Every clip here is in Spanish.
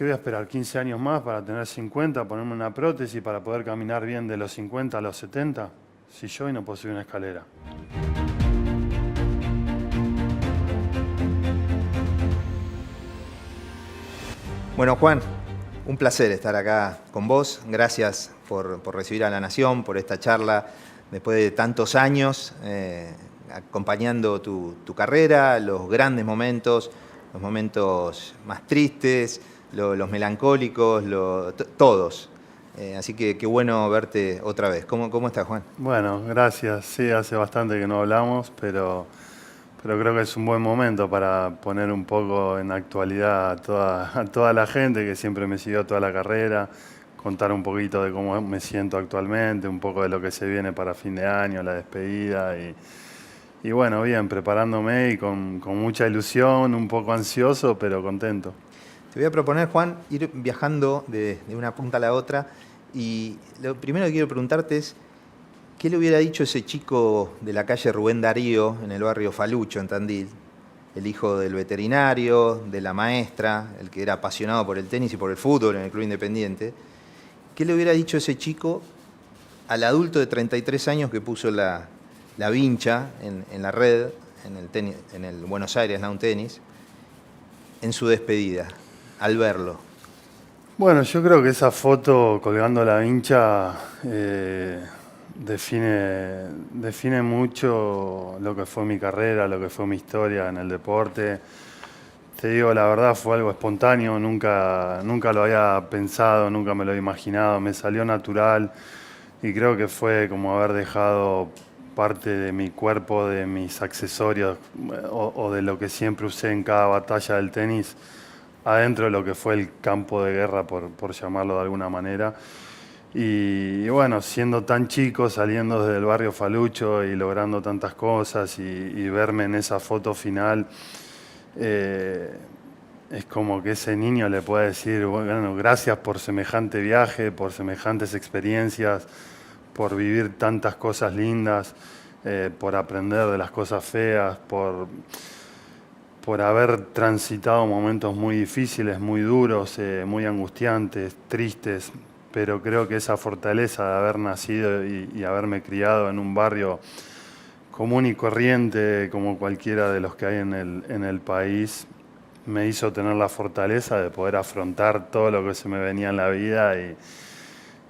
¿qué voy a esperar? ¿15 años más para tener 50, ponerme una prótesis para poder caminar bien de los 50 a los 70? Si yo hoy no puedo subir una escalera. Bueno, Juan, un placer estar acá con vos. Gracias por recibir a la Nación, por esta charla después de tantos años, acompañando tu carrera, los grandes momentos, los momentos más tristes, los melancólicos, todos. Así que qué bueno verte otra vez. ¿Cómo estás, Juan? Bueno, gracias. Sí, hace bastante que no hablamos, pero creo que es un buen momento para poner un poco en actualidad a toda la gente que siempre me siguió toda la carrera, contar un poquito de cómo me siento actualmente, un poco de lo que se viene para fin de año, la despedida y bueno, bien, preparándome y con mucha ilusión, un poco ansioso, pero contento. Te voy a proponer, Juan, ir viajando de una punta a la otra y lo primero que quiero preguntarte es ¿qué le hubiera dicho ese chico de la calle Rubén Darío, en el barrio Falucho, en Tandil? El hijo del veterinario, de la maestra, el que era apasionado por el tenis y por el fútbol en el Club Independiente. ¿Qué le hubiera dicho ese chico al adulto de 33 años que puso la vincha en la red, en el Buenos Aires Lawn Tennis, en su despedida, al verlo? Bueno, yo creo que esa foto colgando la vincha define mucho lo que fue mi carrera, lo que fue mi historia en el deporte. Te digo, la verdad fue algo espontáneo, nunca lo había pensado, nunca me lo había imaginado, me salió natural y creo que fue como haber dejado parte de mi cuerpo, de mis accesorios o de lo que siempre usé en cada batalla del tenis adentro de lo que fue el campo de guerra, por llamarlo de alguna manera. Y bueno, siendo tan chico, saliendo desde el barrio Falucho y logrando tantas cosas y verme en esa foto final, es como que ese niño le puede decir, bueno, gracias por semejante viaje, por semejantes experiencias, por vivir tantas cosas lindas, por aprender de las cosas feas, por haber transitado momentos muy difíciles, muy duros, muy angustiantes, tristes, pero creo que esa fortaleza de haber nacido y haberme criado en un barrio común y corriente como cualquiera de los que hay en el país, me hizo tener la fortaleza de poder afrontar todo lo que se me venía en la vida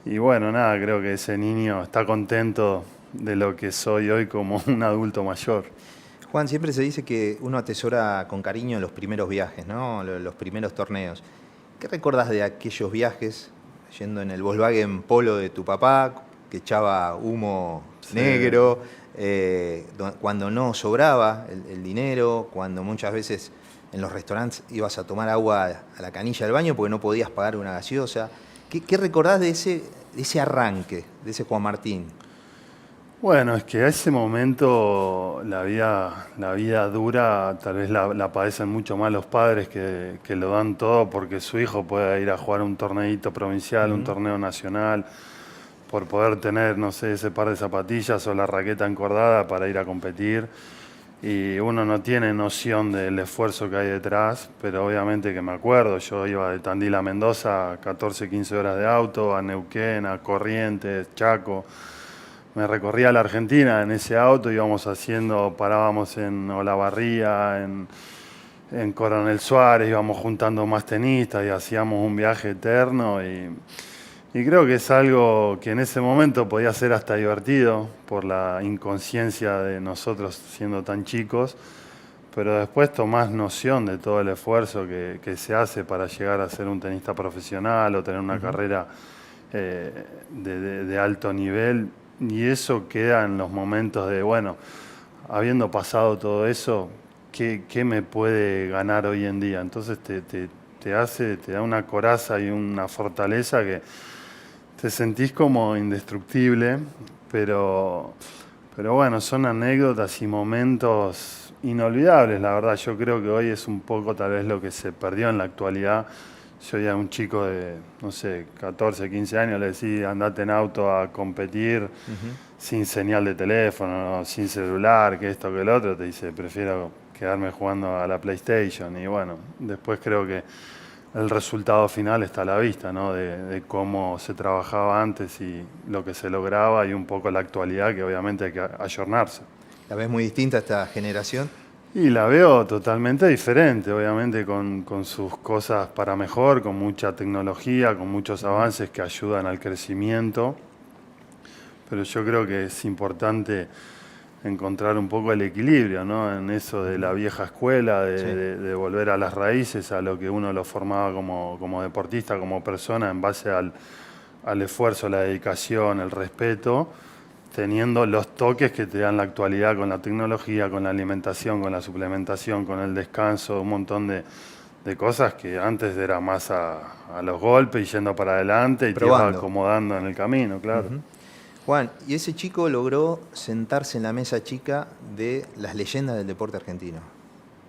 y bueno, nada, creo que ese niño está contento de lo que soy hoy como un adulto mayor. Juan, siempre se dice que uno atesora con cariño los primeros viajes, ¿no? Los primeros torneos. ¿Qué recordás de aquellos viajes, yendo en el Volkswagen Polo de tu papá, que echaba humo negro, cuando no sobraba el dinero, cuando muchas veces en los restaurantes ibas a tomar agua a la canilla del baño porque no podías pagar una gaseosa? ¿Qué recordás de ese arranque, de ese Juan Martín? Bueno, es que a ese momento la vida dura tal vez la padecen mucho más los padres que lo dan todo porque su hijo pueda ir a jugar un torneito provincial, un torneo nacional, por poder tener, no sé, ese par de zapatillas o la raqueta encordada para ir a competir. Y uno no tiene noción del esfuerzo que hay detrás, pero obviamente que me acuerdo, yo iba de Tandil a Mendoza, 14, 15 horas de auto, a Neuquén, a Corrientes, Chaco. Me recorría la Argentina en ese auto, parábamos en Olavarría, en Coronel Suárez, íbamos juntando más tenistas y hacíamos un viaje eterno y creo que es algo que en ese momento podía ser hasta divertido por la inconsciencia de nosotros siendo tan chicos, pero después tomás noción de todo el esfuerzo que se hace para llegar a ser un tenista profesional o tener una carrera de alto nivel. Y eso queda en los momentos de, bueno, habiendo pasado todo eso, ¿qué me puede ganar hoy en día? Entonces te da una coraza y una fortaleza que te sentís como indestructible, pero bueno, son anécdotas y momentos inolvidables, la verdad. Yo creo que hoy es un poco tal vez lo que se perdió en la actualidad. Yo ya a un chico de, no sé, 14, 15 años le decía, andate en auto a competir sin señal de teléfono, sin celular, que esto, que el otro. Te dice, prefiero quedarme jugando a la PlayStation. Y bueno, después creo que el resultado final está a la vista, ¿no? De cómo se trabajaba antes y lo que se lograba y un poco la actualidad, que obviamente hay que ayornarse. ¿La ves muy distinta a esta generación? Y la veo totalmente diferente, obviamente con sus cosas para mejor, con mucha tecnología, con muchos avances que ayudan al crecimiento, pero yo creo que es importante encontrar un poco el equilibrio, ¿no? En eso de la vieja escuela, Sí. de volver a las raíces, a lo que uno lo formaba como deportista, como persona, en base al esfuerzo, la dedicación, el respeto, teniendo los toques que te dan la actualidad con la tecnología, con la alimentación, con la suplementación, con el descanso, un montón de cosas que antes era más a los golpes y yendo para adelante y te ibas Probando. acomodando en el camino, claro. Ujú. Juan, y ese chico logró sentarse en la mesa chica de las leyendas del deporte argentino.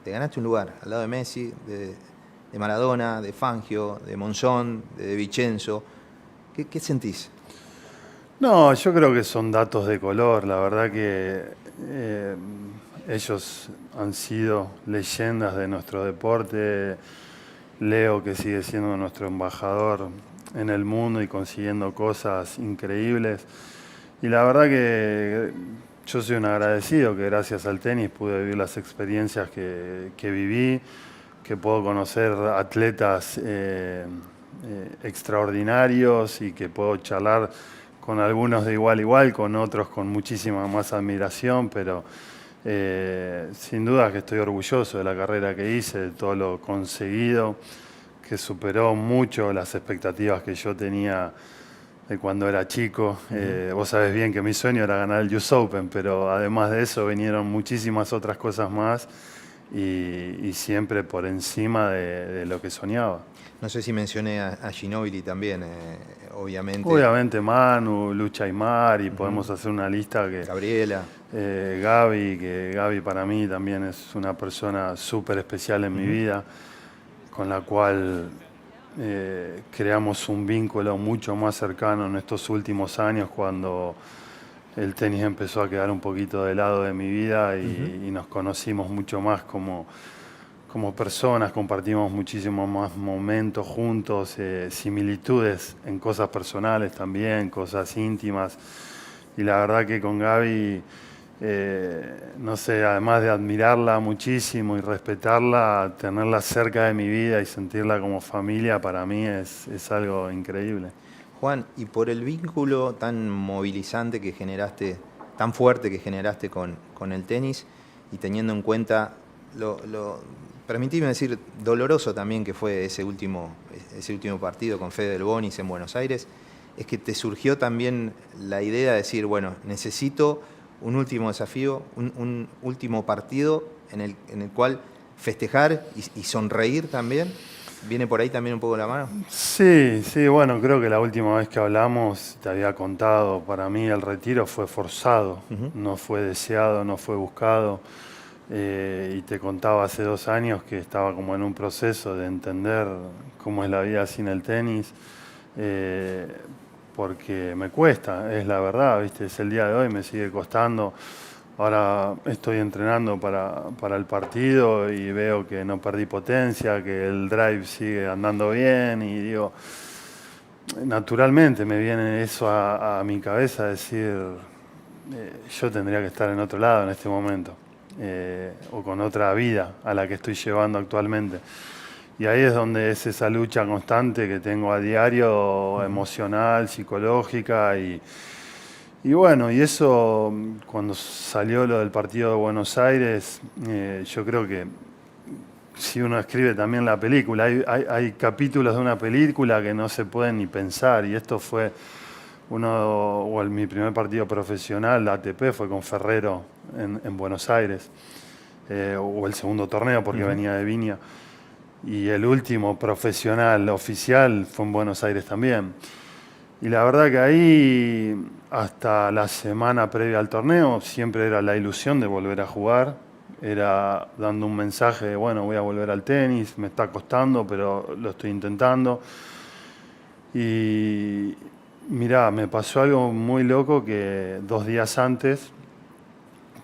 Te ganaste un lugar al lado de Messi, de Maradona, de Fangio, de Monzón, de Vicenzo. ¿Qué sentís? No, yo creo que son datos de color. La verdad que eh, ellos han sido leyendas de nuestro deporte. Leo, que sigue siendo nuestro embajador en el mundo y consiguiendo cosas increíbles. Y la verdad que yo soy un agradecido que gracias al tenis pude vivir las experiencias que viví, que puedo conocer atletas extraordinarios y que puedo charlar con algunos de igual a igual, con otros con muchísima más admiración, pero sin duda que estoy orgulloso de la carrera que hice, de todo lo conseguido, que superó mucho las expectativas que yo tenía de cuando era chico. Vos sabés bien que mi sueño era ganar el US Open, pero además de eso vinieron muchísimas otras cosas más y siempre por encima de lo que soñaba. No sé si mencioné a Ginóbili también, obviamente. Obviamente Manu, Lucha Aymar, y podemos Ujú. hacer una lista que Gabriela. Gaby, que Gaby para mí también es una persona súper especial en mi Ujú. vida, con la cual creamos un vínculo mucho más cercano en estos últimos años cuando el tenis empezó a quedar un poquito de lado de mi vida Ujú. y nos conocimos mucho más como personas, compartimos muchísimos más momentos juntos, similitudes en cosas personales también, cosas íntimas. Y la verdad que con Gaby, no sé, además de admirarla muchísimo y respetarla, tenerla cerca de mi vida y sentirla como familia, para mí es algo increíble. Juan, y por el vínculo tan movilizante que generaste, tan fuerte que generaste con el tenis, y teniendo en cuenta permitime decir, doloroso también que fue ese último partido con Fede Del Bonis en Buenos Aires, es que te surgió también la idea de decir, bueno, necesito un último desafío, un último partido en el cual festejar y sonreír también. ¿Viene por ahí también un poco la mano? Sí, sí, bueno, creo que la última vez que hablamos te había contado, para mí el retiro fue forzado, Ujú. no fue deseado, no fue buscado. Y te contaba hace 2 años que estaba como en un proceso de entender cómo es la vida sin el tenis, eh, porque me cuesta, es la verdad, ¿viste? Es el día de hoy, me sigue costando. Ahora estoy entrenando para el partido y veo que no perdí potencia, que el drive sigue andando bien y digo, naturalmente me viene eso a mi cabeza, decir, yo tendría que estar en otro lado en este momento, o con otra vida a la que estoy llevando actualmente. Y ahí es donde es esa lucha constante que tengo a diario, Ujú. emocional, psicológica, y bueno, y eso cuando salió lo del partido de Buenos Aires, yo creo que si uno escribe también la película, hay capítulos de una película que no se pueden ni pensar, y esto fue mi primer partido profesional, la ATP, fue con Ferrero en Buenos Aires, o el segundo torneo porque Ujú. venía de Viña, y el último profesional oficial fue en Buenos Aires también. Y la verdad que ahí, hasta la semana previa al torneo, siempre era la ilusión de volver a jugar. Era dando un mensaje de, bueno, voy a volver al tenis, me está costando, pero lo estoy intentando. Y mirá, me pasó algo muy loco que 2 días antes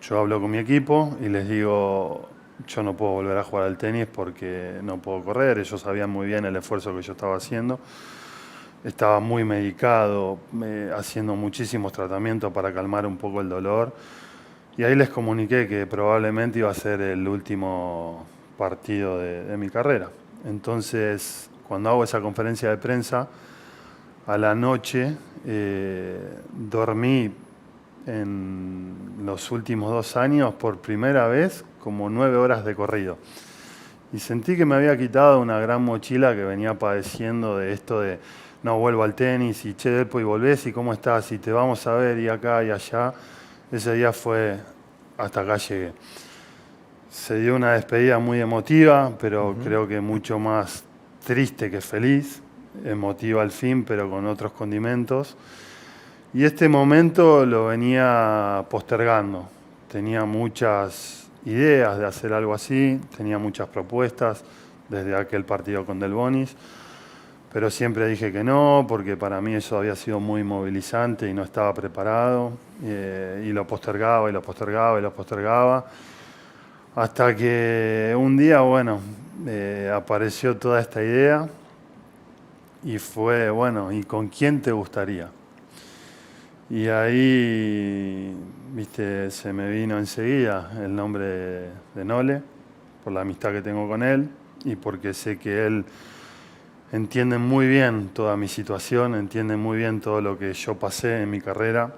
yo hablo con mi equipo y les digo, yo no puedo volver a jugar al tenis porque no puedo correr. Ellos sabían muy bien el esfuerzo que yo estaba haciendo. Estaba muy medicado, haciendo muchísimos tratamientos para calmar un poco el dolor. Y ahí les comuniqué que probablemente iba a ser el último partido de mi carrera. Entonces, cuando hago esa conferencia de prensa, a la noche dormí en los últimos 2 años por primera vez como 9 horas de corrido. Y sentí que me había quitado una gran mochila que venía padeciendo de esto de no vuelvo al tenis y che, Delpo, y volvés y cómo estás y te vamos a ver y acá y allá. Ese día fue hasta acá llegué. Se dio una despedida muy emotiva, pero creo que mucho más triste que feliz. Emotiva al fin, pero con otros condimentos. Y este momento lo venía postergando. Tenía muchas ideas de hacer algo así, tenía muchas propuestas desde aquel partido con Del Bonis, pero siempre dije que no, porque para mí eso había sido muy movilizante y no estaba preparado, y lo postergaba y lo postergaba y lo postergaba, hasta que un día, bueno, apareció toda esta idea y fue, bueno, ¿y con quién te gustaría? Y ahí, viste, se me vino enseguida el nombre de Nole, por la amistad que tengo con él y porque sé que él entiende muy bien toda mi situación, entiende muy bien todo lo que yo pasé en mi carrera,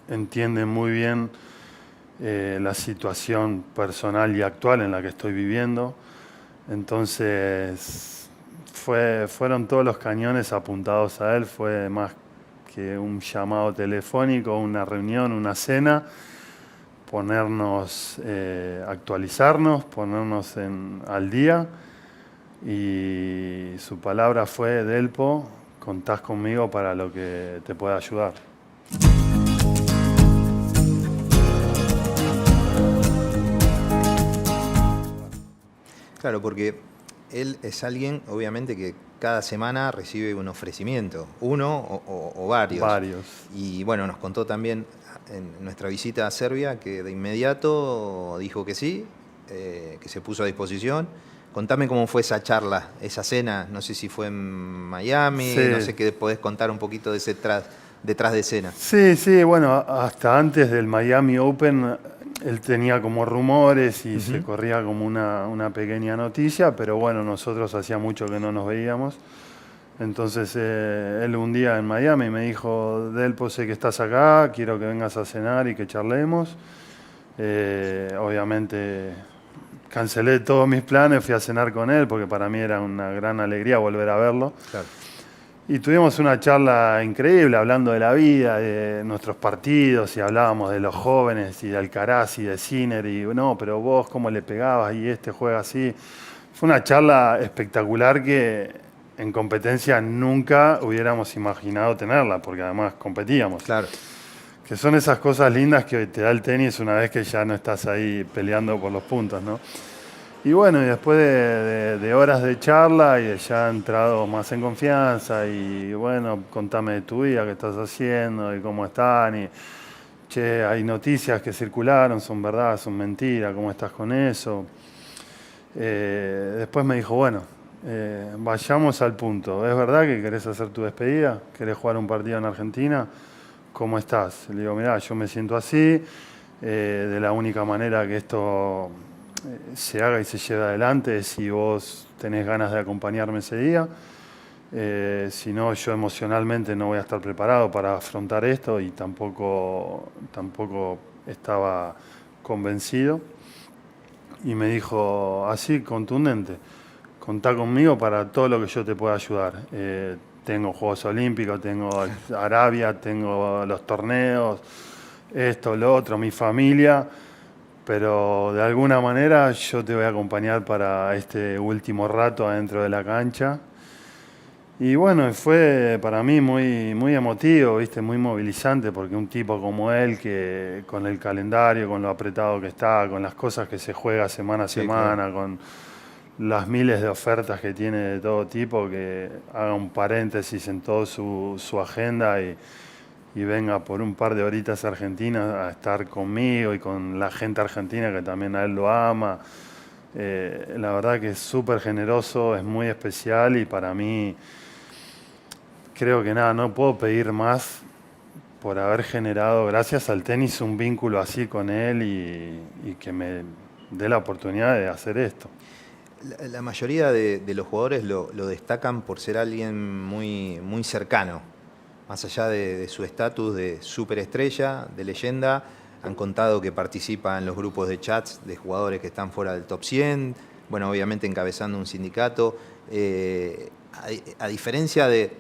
entiende muy bien la situación personal y actual en la que estoy viviendo. Entonces, fueron todos los cañones apuntados a él, fue más que un llamado telefónico, una reunión, una cena, ponernos, actualizarnos, ponernos al día. Y su palabra fue: Delpo, contás conmigo para lo que te pueda ayudar. Claro, porque él es alguien, obviamente, que cada semana recibe un ofrecimiento, uno o varios. Varios. Y bueno, nos contó también en nuestra visita a Serbia que de inmediato dijo que sí, que se puso a disposición. Contame cómo fue esa charla, esa cena, no sé si fue en Miami, Sí. no sé qué podés contar un poquito de ese detrás de escena. Sí, bueno, hasta antes del Miami Open él tenía como rumores y se corría como una pequeña noticia, pero bueno, nosotros hacía mucho que no nos veíamos. Entonces él un día en Miami me dijo: Delpo, sé que estás acá, quiero que vengas a cenar y que charlemos. Obviamente cancelé todos mis planes, fui a cenar con él porque para mí era una gran alegría volver a verlo. Claro. Y tuvimos una charla increíble hablando de la vida, de nuestros partidos, y hablábamos de los jóvenes y de Alcaraz y de Sinner, y no, pero vos cómo le pegabas y este juega así. Fue una charla espectacular que en competencia nunca hubiéramos imaginado tenerla, porque además competíamos. Claro. Que son esas cosas lindas que te da el tenis una vez que ya no estás ahí peleando por los puntos, ¿no? Y bueno, y después de horas de charla y de ya entrado más en confianza y bueno, contame de tu vida, qué estás haciendo y cómo están y che, hay noticias que circularon, son verdad, son mentiras, ¿cómo estás con eso? Después me dijo, bueno, vayamos al punto, ¿es verdad que querés hacer tu despedida? ¿Querés jugar un partido en Argentina? ¿Cómo estás? Le digo, mirá, yo me siento así, de la única manera que esto se haga y se lleve adelante es si vos tenés ganas de acompañarme ese día. Si no, yo emocionalmente no voy a estar preparado para afrontar esto y tampoco estaba convencido. Y me dijo así, contundente: contá conmigo para todo lo que yo te pueda ayudar. Tengo Juegos Olímpicos, tengo Arabia, tengo los torneos, esto, lo otro, mi familia, pero de alguna manera yo te voy a acompañar para este último rato adentro de la cancha. Y bueno, fue para mí muy, muy emotivo, ¿viste? Muy movilizante, porque un tipo como él, que con el calendario, con lo apretado que está, con las cosas que se juega semana a semana, claro, con las miles de ofertas que tiene de todo tipo, que haga un paréntesis en toda su agenda y y venga por un par de horitas a Argentina a estar conmigo y con la gente argentina que también a él lo ama. La verdad que es súper generoso, es muy especial y para mí creo que nada, no puedo pedir más por haber generado, gracias al tenis, un vínculo así con él y que me dé la oportunidad de hacer esto. La mayoría de los jugadores lo destacan por ser alguien muy cercano, más allá de su estatus de superestrella, de leyenda. Han contado que participa en los grupos de chats de jugadores que están fuera del top 100, bueno, obviamente encabezando un sindicato. A diferencia de,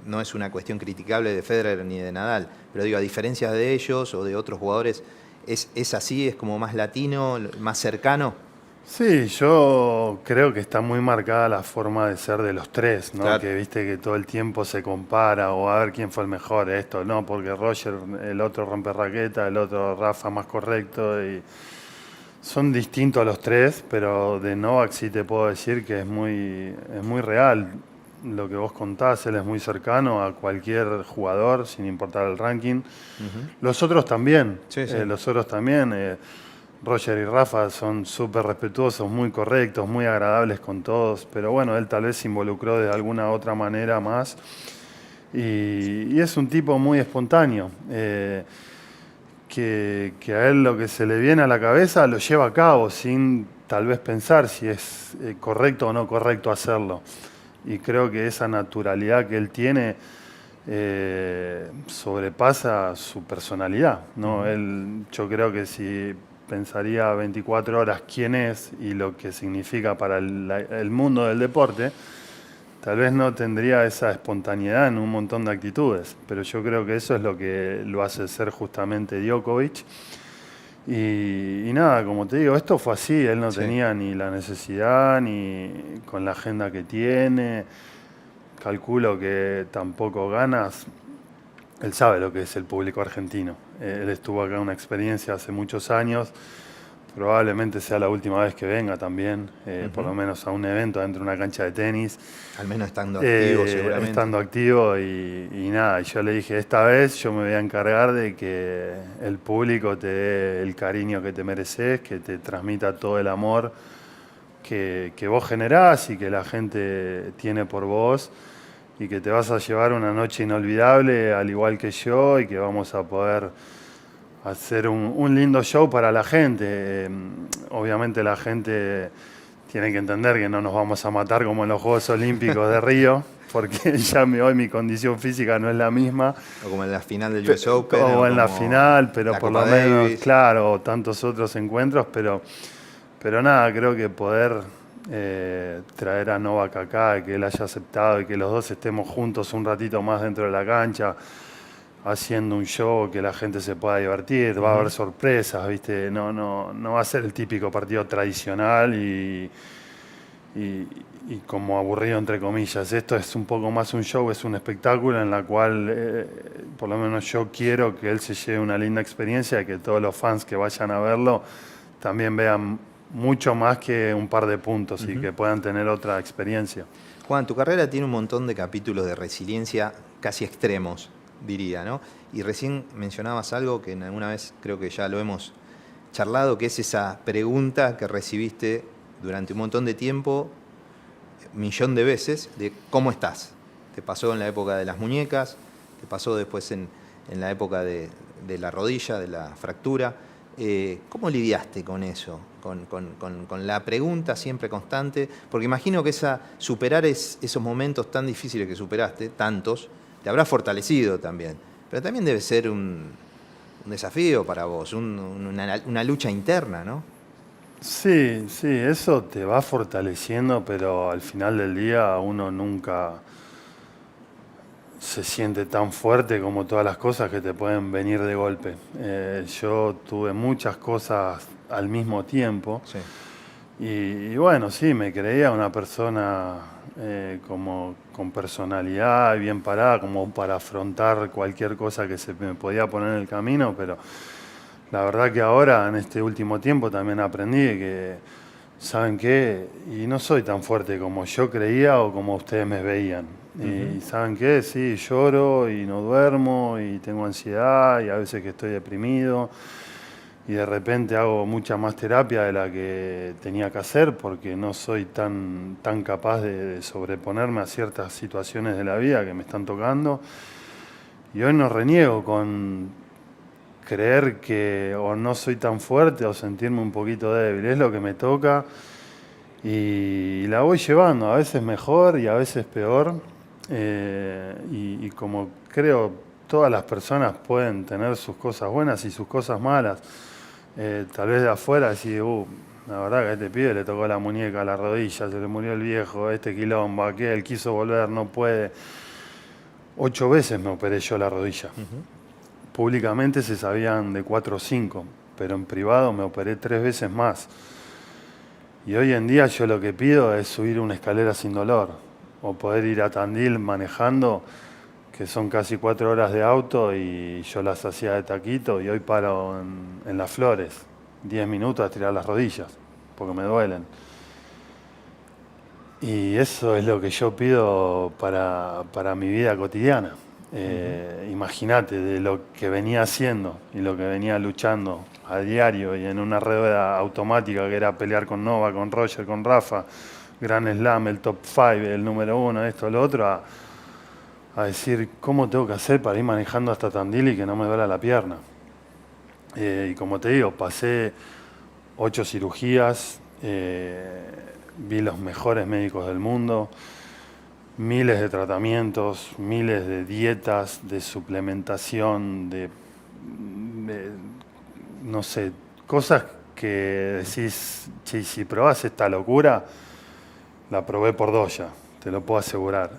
no es una cuestión criticable de Federer ni de Nadal, pero digo, a diferencia de ellos o de otros jugadores, ¿es así? ¿Es como más latino, más cercano? Sí, yo creo que está muy marcada la forma de ser de los tres, ¿no? Claro. Que viste que todo el tiempo se compara o a ver quién fue el mejor, esto, no, porque Roger, el otro rompe raqueta, el otro Rafa más correcto y son distintos los tres, pero de Novak sí te puedo decir que es muy real lo que vos contás, él es muy cercano a cualquier jugador, sin importar el ranking. Los otros también, Sí, sí. los otros también. Roger y Rafa son súper respetuosos, muy correctos, muy agradables con todos, pero bueno, él tal vez se involucró de alguna otra manera más y es un tipo muy espontáneo, que a él lo que se le viene a la cabeza lo lleva a cabo sin tal vez pensar si es correcto o no correcto hacerlo. Y creo que esa naturalidad que él tiene sobrepasa su personalidad, ¿no? Yo creo que si pensaría 24 horas quién es y lo que significa para el mundo del deporte, tal vez no tendría esa espontaneidad en un montón de actitudes, pero yo creo que eso es lo que lo hace ser justamente Djokovic. Y nada, como te digo, esto fue así, él no Sí. tenía ni la necesidad ni con la agenda que tiene, calculo que tampoco ganas. Él sabe lo que es el público argentino. Él estuvo acá una experiencia hace muchos años. Probablemente sea la última vez que venga también, por lo menos a un evento dentro de una cancha de tenis. Al menos estando activo, seguramente. Estando activo y nada, y yo le dije, esta vez yo me voy a encargar de que el público te dé el cariño que te mereces, que te transmita todo el amor que vos generás y que la gente tiene por vos y que te vas a llevar una noche inolvidable al igual que yo y que vamos a poder hacer un lindo show para la gente. Obviamente la gente tiene que entender que no nos vamos a matar como en los Juegos Olímpicos de Río, porque ya hoy mi condición física no es la misma. O como en la final del US Open. O en la final, pero por lo menos, Davis. claro, o tantos otros encuentros, pero nada, creo que poder traer a Novak acá, que él haya aceptado y que los dos estemos juntos un ratito más dentro de la cancha, haciendo un show que la gente se pueda divertir, va a haber sorpresas, ¿viste? No va a ser el típico partido tradicional y como aburrido entre comillas. Esto es un poco más un show, es un espectáculo en la cual por lo menos yo quiero que él se lleve una linda experiencia y que todos los fans que vayan a verlo también vean mucho más que un par de puntos y que puedan tener otra experiencia. Juan, tu carrera tiene un montón de capítulos de resiliencia casi extremos, diría, ¿no? Y recién mencionabas algo que en alguna vez creo que ya lo hemos charlado, que es esa pregunta que recibiste durante un montón de tiempo, millón de veces, de ¿cómo estás? Te pasó en la época de las muñecas, te pasó después en la época de la rodilla, de la fractura. ¿Cómo lidiaste con eso? Con la pregunta siempre constante, porque imagino que superar esos momentos tan difíciles que superaste, tantos, te habrá fortalecido también, pero también debe ser un desafío para vos, una lucha interna, ¿no? Sí, eso te va fortaleciendo, pero al final del día uno nunca se siente tan fuerte como todas las cosas que te pueden venir de golpe. Yo tuve muchas cosas al mismo tiempo. Sí. Y bueno, sí, me creía una persona como con personalidad y bien parada, como para afrontar cualquier cosa que se me podía poner en el camino, pero la verdad que ahora, en este último tiempo, también aprendí que ¿saben qué? Y no soy tan fuerte como yo creía o como ustedes me veían. Y ¿saben qué? Sí, lloro y no duermo y tengo ansiedad y a veces que estoy deprimido y de repente hago mucha más terapia de la que tenía que hacer porque no soy tan capaz de sobreponerme a ciertas situaciones de la vida que me están tocando. Y hoy no reniego con creer que o no soy tan fuerte o sentirme un poquito débil. Es lo que me toca y la voy llevando, a veces mejor y a veces peor. Y como creo todas las personas pueden tener sus cosas buenas y sus cosas malas. Tal vez de afuera decir, la verdad que a este pibe le tocó la muñeca, la rodilla, se le murió el viejo, este quilombo, aquel quiso volver, no puede. 8 veces me operé yo la rodilla. Públicamente se sabían de 4 o 5, pero en privado me operé 3 veces más. Y hoy en día yo lo que pido es subir una escalera sin dolor, o poder ir a Tandil manejando, que son casi 4 horas de auto y yo las hacía de taquito y hoy paro en Las Flores, 10 minutos a estirar las rodillas, porque me duelen. Y eso es lo que yo pido para mi vida cotidiana. Imagínate de lo que venía haciendo y lo que venía luchando a diario y en una rueda automática que era pelear con Nova, con Roger, con Rafa, Grand Slam, el top 5, el número 1, esto, lo otro, a decir cómo tengo que hacer para ir manejando hasta Tandil y que no me duela la pierna. Y como te digo, pasé 8 cirugías, vi los mejores médicos del mundo, miles de tratamientos, miles de dietas, de suplementación, no sé, cosas que decís, che, si probás esta locura, la probé por 2 ya, te lo puedo asegurar.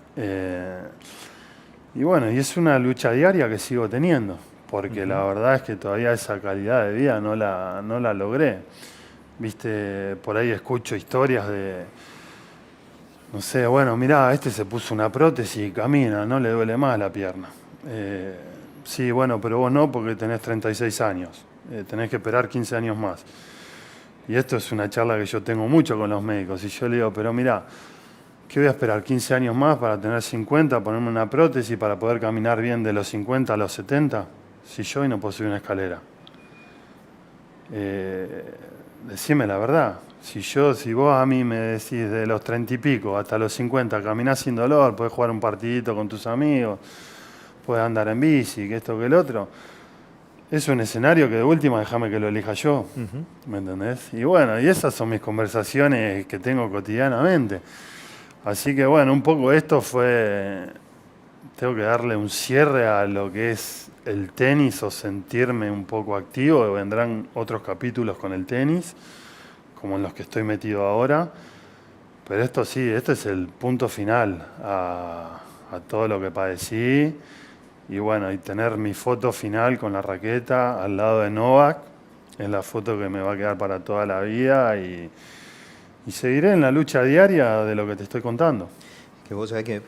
Y bueno, y es una lucha diaria que sigo teniendo, porque la verdad es que todavía esa calidad de vida no la logré. Viste, por ahí escucho historias de, no sé, bueno, mirá, este se puso una prótesis y camina, no le duele más la pierna. Sí, bueno, pero vos no porque tenés 36 años, tenés que esperar 15 años más. Y esto es una charla que yo tengo mucho con los médicos y yo le digo, pero mirá, ¿qué voy a esperar? ¿15 años más para tener 50, ponerme una prótesis para poder caminar bien de los 50 a los 70? Si yo hoy no puedo subir una escalera. Decime la verdad. Si vos a mí me decís de los 30 y pico hasta los 50 caminás sin dolor, podés jugar un partidito con tus amigos, podés andar en bici, que esto, que el otro, es un escenario que de última déjame que lo elija yo, ¿me entendés? Y bueno, y esas son mis conversaciones que tengo cotidianamente. Así que bueno, un poco esto fue, tengo que darle un cierre a lo que es el tenis o sentirme un poco activo. Vendrán otros capítulos con el tenis, como en los que estoy metido ahora. Pero esto sí, este es el punto final a todo lo que padecí. Y bueno, y tener mi foto final con la raqueta al lado de Novak, es la foto que me va a quedar para toda la vida y seguiré en la lucha diaria de lo que te estoy contando. Que vos sabés que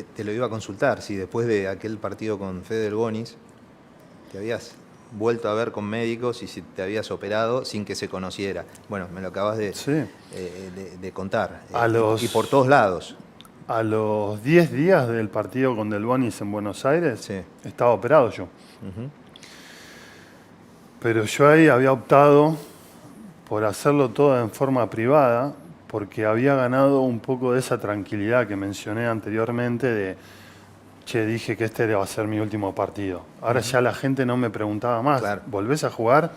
te lo iba a consultar, si después de aquel partido con Fede Bonis te habías vuelto a ver con médicos y si te habías operado sin que se conociera. Bueno, me lo acabas de contar. Y por todos lados. A los 10 días del partido con Del Bonis en Buenos Aires, estaba operado yo. Pero yo ahí había optado por hacerlo todo en forma privada, porque había ganado un poco de esa tranquilidad que mencioné anteriormente de, che, dije que este iba a ser mi último partido. Ahora ya la gente no me preguntaba más, ¿volvés a jugar?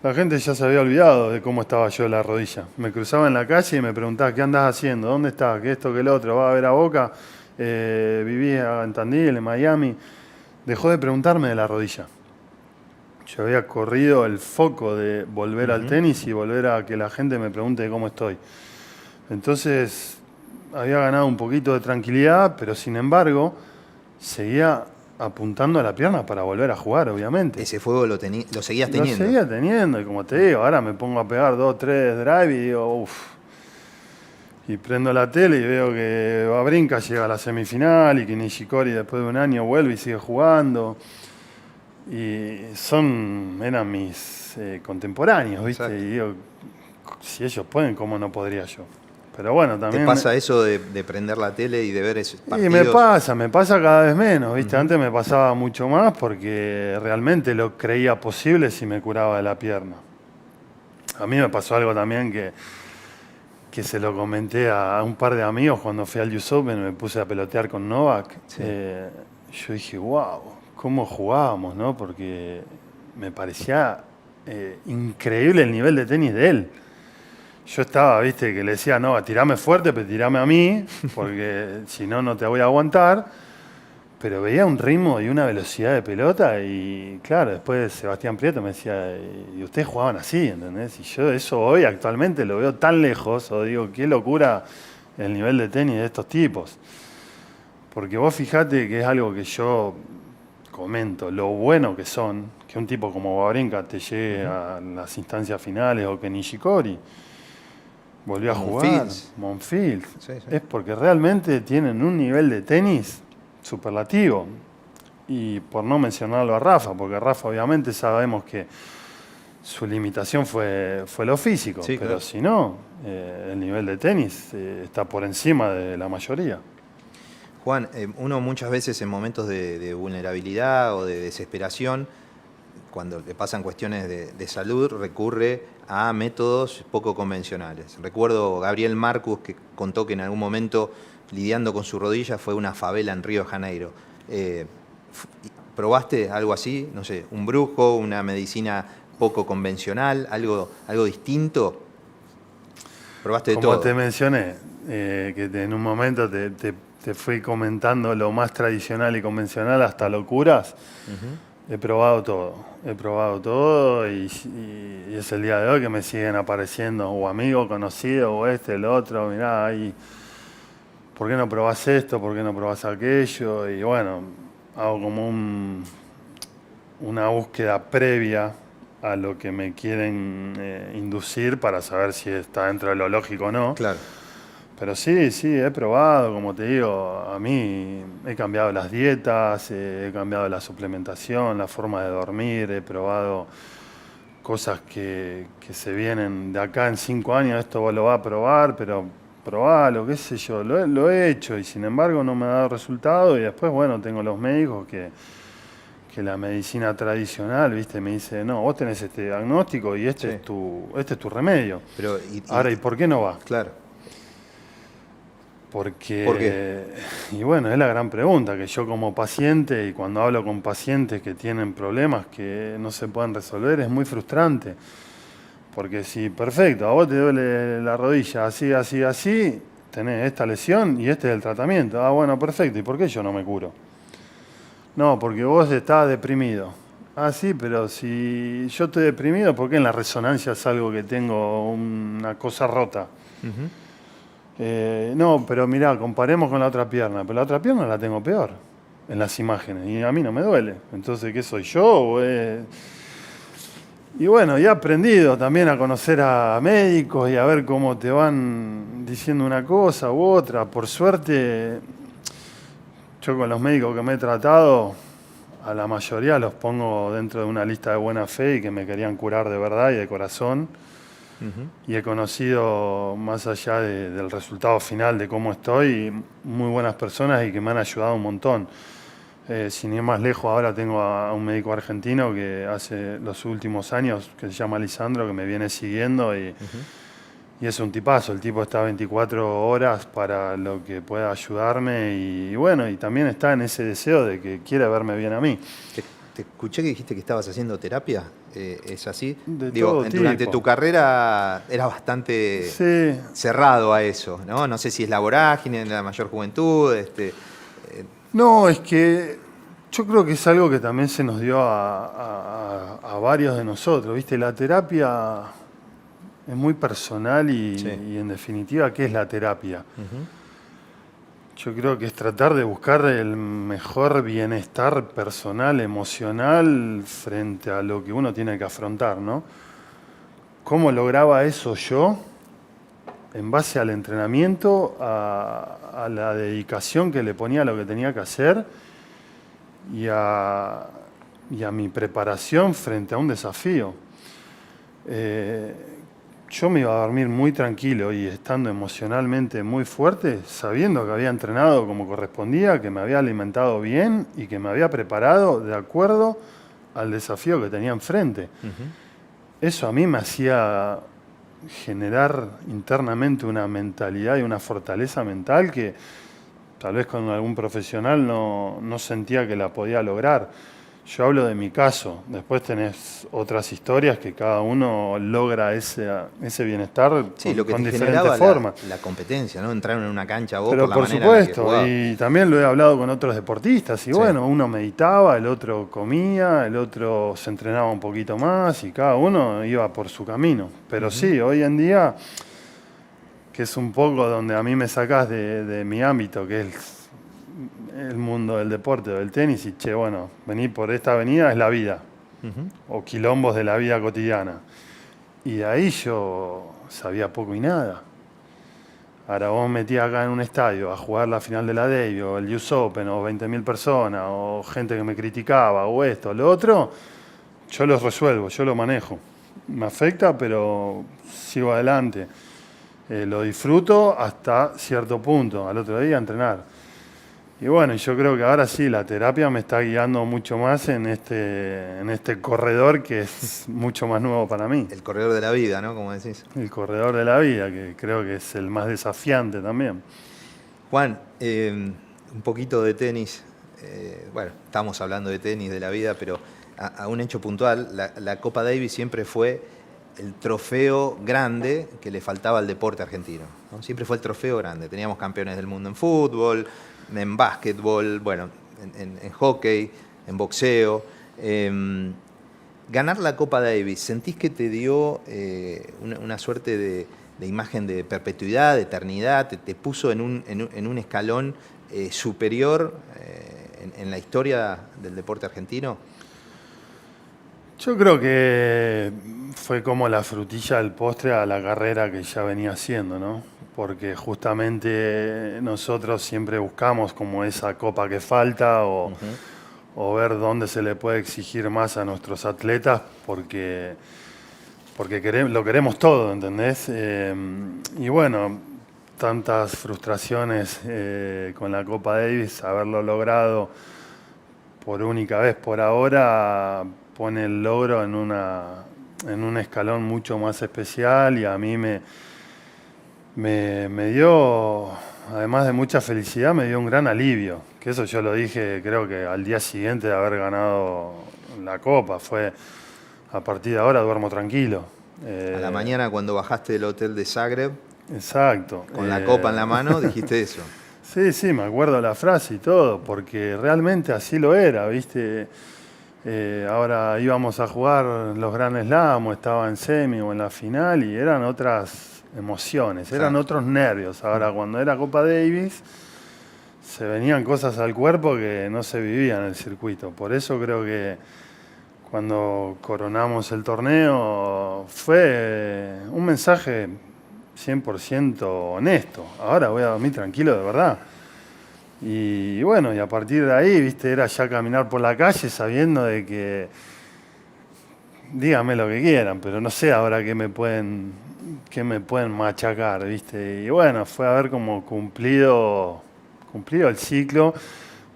La gente ya se había olvidado de cómo estaba yo de la rodilla. Me cruzaba en la calle y me preguntaba, ¿qué andás haciendo? ¿Dónde estás? ¿Qué esto, qué el otro? ¿Vas a ver a Boca? ¿Vivía en Tandil, en Miami? Dejó de preguntarme de la rodilla. Yo había corrido el foco de volver al tenis y volver a que la gente me pregunte de cómo estoy. Entonces, había ganado un poquito de tranquilidad, pero sin embargo, seguía apuntando a la pierna para volver a jugar, obviamente. Ese fuego lo seguías teniendo. Lo seguía teniendo, y como te digo, ahora me pongo a pegar 2, 3 drive y digo, uff. Y prendo la tele y veo que Wawrinka llega a la semifinal y que Nishikori después de un año vuelve y sigue jugando. Y eran mis contemporáneos, ¿viste? Exacto. Y digo, si ellos pueden, ¿cómo no podría yo? Pero bueno, también... ¿Te pasa eso de prender la tele y de ver esos Y partidos? me pasa cada vez menos, ¿viste? Antes me pasaba mucho más porque realmente lo creía posible si me curaba de la pierna. A mí me pasó algo también que se lo comenté a un par de amigos cuando fui al US Open, me puse a pelotear con Novak. Sí. Yo dije, wow, cómo jugábamos, ¿no? Porque me parecía increíble el nivel de tenis de él. Yo estaba, viste, que le decía, no, tirame fuerte, pero tirame a mí, porque si no, no te voy a aguantar. Pero veía un ritmo y una velocidad de pelota y claro, después Sebastián Prieto me decía, y ustedes jugaban así, ¿entendés? Y yo eso hoy actualmente lo veo tan lejos, o digo, qué locura el nivel de tenis de estos tipos. Porque vos fijate que es algo que yo comento, lo bueno que son, que un tipo como Wawrinka te llegue a las instancias finales o que Nishikori volvió a jugar, Monfils, Sí, sí. es porque realmente tienen un nivel de tenis superlativo. Y por no mencionarlo a Rafa, porque Rafa obviamente sabemos que su limitación fue lo físico, Sí, pero claro. si no, el nivel de tenis está por encima de la mayoría. Juan, uno muchas veces en momentos de vulnerabilidad o de desesperación, cuando le pasan cuestiones de salud, recurre a métodos poco convencionales. Recuerdo Gabriel Marcus, que contó que en algún momento, lidiando con su rodilla, fue a una favela en Río de Janeiro. ¿Probaste algo así? No sé, un brujo, una medicina poco convencional, algo distinto. ¿Probaste de Como te todo? mencioné, que en un momento te fui comentando lo más tradicional y convencional hasta locuras. He probado todo y es el día de hoy que me siguen apareciendo o amigos, conocidos, o el otro, mirá, ahí, ¿por qué no probás esto? ¿Por qué no probás aquello? Y bueno, hago como una búsqueda previa a lo que me quieren inducir para saber si está dentro de lo lógico o no. Claro. Pero sí, he probado, como te digo, a mí he cambiado las dietas, he cambiado la suplementación, la forma de dormir, he probado cosas que se vienen de acá en 5 años, esto vos lo vas a probar, pero probalo, qué sé yo, lo he hecho y sin embargo no me ha dado resultado y después, bueno, tengo los médicos que la medicina tradicional, viste, me dice, no, vos tenés este diagnóstico y Sí. este es tu remedio. Pero, Ahora, ¿y por qué no va? claro. Porque, ¿Por qué? y bueno, es la gran pregunta, que yo como paciente y cuando hablo con pacientes que tienen problemas que no se pueden resolver, es muy frustrante. Porque si, perfecto, a vos te duele la rodilla así, así, así, tenés esta lesión y este es el tratamiento. Ah, bueno, perfecto, ¿y por qué yo no me curo? No, porque vos estás deprimido. Ah, sí, pero si yo estoy deprimido, ¿por qué en la resonancia es algo que tengo una cosa rota? No, pero mirá, comparemos con la otra pierna. Pero la otra pierna la tengo peor en las imágenes y a mí no me duele. Entonces, ¿qué soy yo? Y bueno, y he aprendido también a conocer a médicos y a ver cómo te van diciendo una cosa u otra. Por suerte, yo con los médicos que me he tratado, a la mayoría los pongo dentro de una lista de buena fe y que me querían curar de verdad y de corazón. Y he conocido, más allá del resultado final de cómo estoy, muy buenas personas y que me han ayudado un montón. Sin ir más lejos, ahora tengo a un médico argentino que hace los últimos años, que se llama Lisandro, que me viene siguiendo y es un tipazo. El tipo está 24 horas para lo que pueda ayudarme y bueno, y también está en ese deseo de que quiere verme bien a mí. Te escuché que dijiste que estabas haciendo terapia. ¿Es así? De Digo, todo durante tipo. tu carrera eras bastante Sí. cerrado a eso, ¿no? No sé si es la vorágine, la mayor juventud. No, es que yo creo que es algo que también se nos dio a varios de nosotros, ¿viste? La terapia es muy personal Sí. y en definitiva, ¿qué es la terapia? Yo creo que es tratar de buscar el mejor bienestar personal, emocional, frente a lo que uno tiene que afrontar, ¿no? ¿Cómo lograba eso yo? En base al entrenamiento, a la dedicación que le ponía a lo que tenía que hacer y a mi preparación frente a un desafío. yo me iba a dormir muy tranquilo y estando emocionalmente muy fuerte, sabiendo que había entrenado como correspondía, que me había alimentado bien y que me había preparado de acuerdo al desafío que tenía enfrente. Eso a mí me hacía generar internamente una mentalidad y una fortaleza mental que tal vez con algún profesional no sentía que la podía lograr. Yo hablo de mi caso, después tenés otras historias que cada uno logra ese bienestar Sí, lo que con te diferentes generaba formas. la competencia, ¿no? Entrar en una cancha vos Pero por la por manera en la que supuesto, jugabas. y también lo he hablado con otros deportistas, y Sí. bueno, uno meditaba, el otro comía, el otro se entrenaba un poquito más, y cada uno iba por su camino. Pero sí, hoy en día, que es un poco donde a mí me sacás de mi ámbito, que es el mundo del deporte, del tenis, y che, bueno, venir por esta avenida es la vida, o quilombos de la vida cotidiana. Y de ahí yo sabía poco y nada. Ahora vos metías acá en un estadio a jugar la final de la Davis, o el US Open, o 20.000 personas, o gente que me criticaba, o esto, o lo otro, yo los resuelvo, yo lo manejo. Me afecta, pero sigo adelante. Lo disfruto hasta cierto punto, al otro día entrenar. Y bueno, yo creo que ahora sí, la terapia me está guiando mucho más en este corredor que es mucho más nuevo para mí. El corredor de la vida, ¿no? Como decís. El corredor de la vida, que creo que es el más desafiante también. Juan, un poquito de tenis. Bueno, estamos hablando de tenis, de la vida, pero a un hecho puntual, la Copa Davis siempre fue el trofeo grande que le faltaba al deporte argentino, ¿no? Siempre fue el trofeo grande. Teníamos campeones del mundo en fútbol, en básquetbol, bueno, en hockey, en boxeo. Ganar la Copa Davis, ¿sentís que te dio una suerte de imagen de perpetuidad, de eternidad? ¿Te puso en un escalón superior en la historia del deporte argentino? Yo creo que fue como la frutilla del postre a la carrera que ya venía haciendo, ¿no? Porque justamente nosotros siempre buscamos como esa copa que falta o ver dónde se le puede exigir más a nuestros atletas porque lo queremos todo, ¿entendés? Y bueno, tantas frustraciones con la Copa Davis, haberlo logrado por única vez por ahora pone el logro en un escalón mucho más especial y a mí me dio, además de mucha felicidad, me dio un gran alivio. Que eso yo lo dije creo que al día siguiente de haber ganado la Copa. Fue, a partir de ahora duermo tranquilo. A la mañana cuando bajaste del hotel de Zagreb, Exacto. con la copa en la mano, dijiste eso. Sí, me acuerdo la frase y todo, porque realmente así lo era, ¿viste? Ahora íbamos a jugar los Grand Slam, o estaba en semi o en la final, y eran otras emociones, eran otros nervios. Ahora, cuando era Copa Davis, se venían cosas al cuerpo que no se vivían en el circuito. Por eso creo que cuando coronamos el torneo fue un mensaje 100% honesto. Ahora voy a dormir tranquilo de verdad. Y bueno, y a partir de ahí, viste, era ya caminar por la calle sabiendo de que, díganme lo que quieran, pero no sé ahora qué me pueden machacar, viste. Y bueno, fue haber como cumplido el ciclo,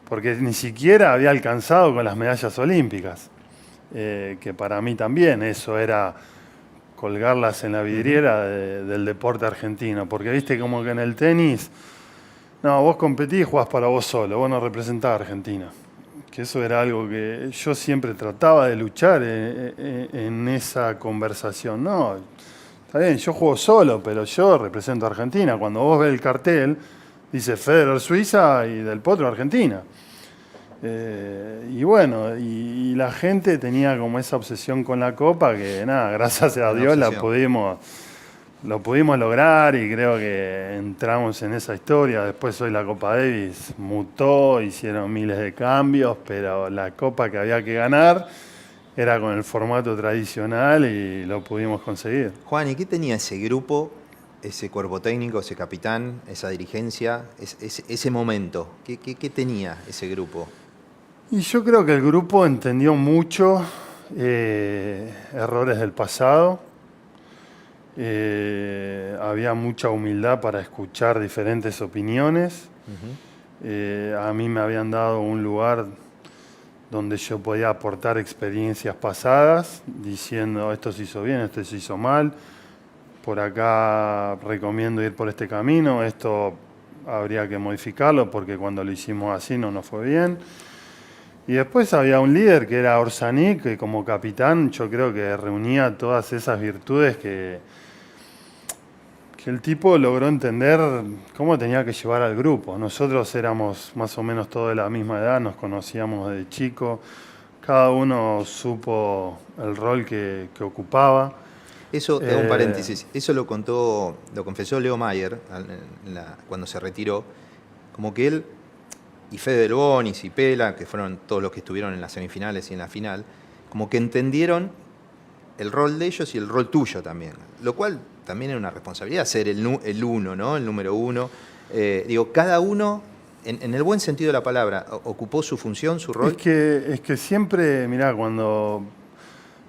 porque ni siquiera había alcanzado con las medallas olímpicas, que para mí también eso era colgarlas en la vidriera del deporte argentino, porque viste como que en el tenis, no, vos competís y jugás para vos solo, vos no representás a Argentina. Que eso era algo que yo siempre trataba de luchar en esa conversación. No, está bien, yo juego solo, pero yo represento a Argentina. Cuando vos ves el cartel, dice Federer Suiza y Del Potro Argentina. Y bueno, y la gente tenía como esa obsesión con la copa que nada, gracias a Dios lo pudimos lograr y creo que entramos en esa historia. Después hoy la Copa Davis mutó, hicieron miles de cambios, pero la copa que había que ganar era con el formato tradicional y lo pudimos conseguir. Juan, ¿y qué tenía ese grupo, ese cuerpo técnico, ese capitán, esa dirigencia, ese momento? ¿Qué tenía ese grupo? Y yo creo que el grupo entendió mucho errores del pasado. había mucha humildad para escuchar diferentes opiniones. A mí me habían dado un lugar donde yo podía aportar experiencias pasadas, diciendo esto se hizo bien, esto se hizo mal, por acá recomiendo ir por este camino, esto habría que modificarlo porque cuando lo hicimos así no nos fue bien. Y después había un líder que era Orsanik, que como capitán yo creo que reunía todas esas virtudes que el tipo logró entender cómo tenía que llevar al grupo. Nosotros éramos más o menos todos de la misma edad, nos conocíamos de chico, cada uno supo el rol que ocupaba. Eso, te hago un paréntesis, eso lo confesó Leo Mayer cuando se retiró, como que él y Fede Del Bonis y Pela, que fueron todos los que estuvieron en las semifinales y en la final, como que entendieron el rol de ellos y el rol tuyo también, lo cual también era una responsabilidad, ser el uno, ¿no? El número uno. Cada uno, en el buen sentido de la palabra, ocupó su función, su rol. Es que siempre, mirá, cuando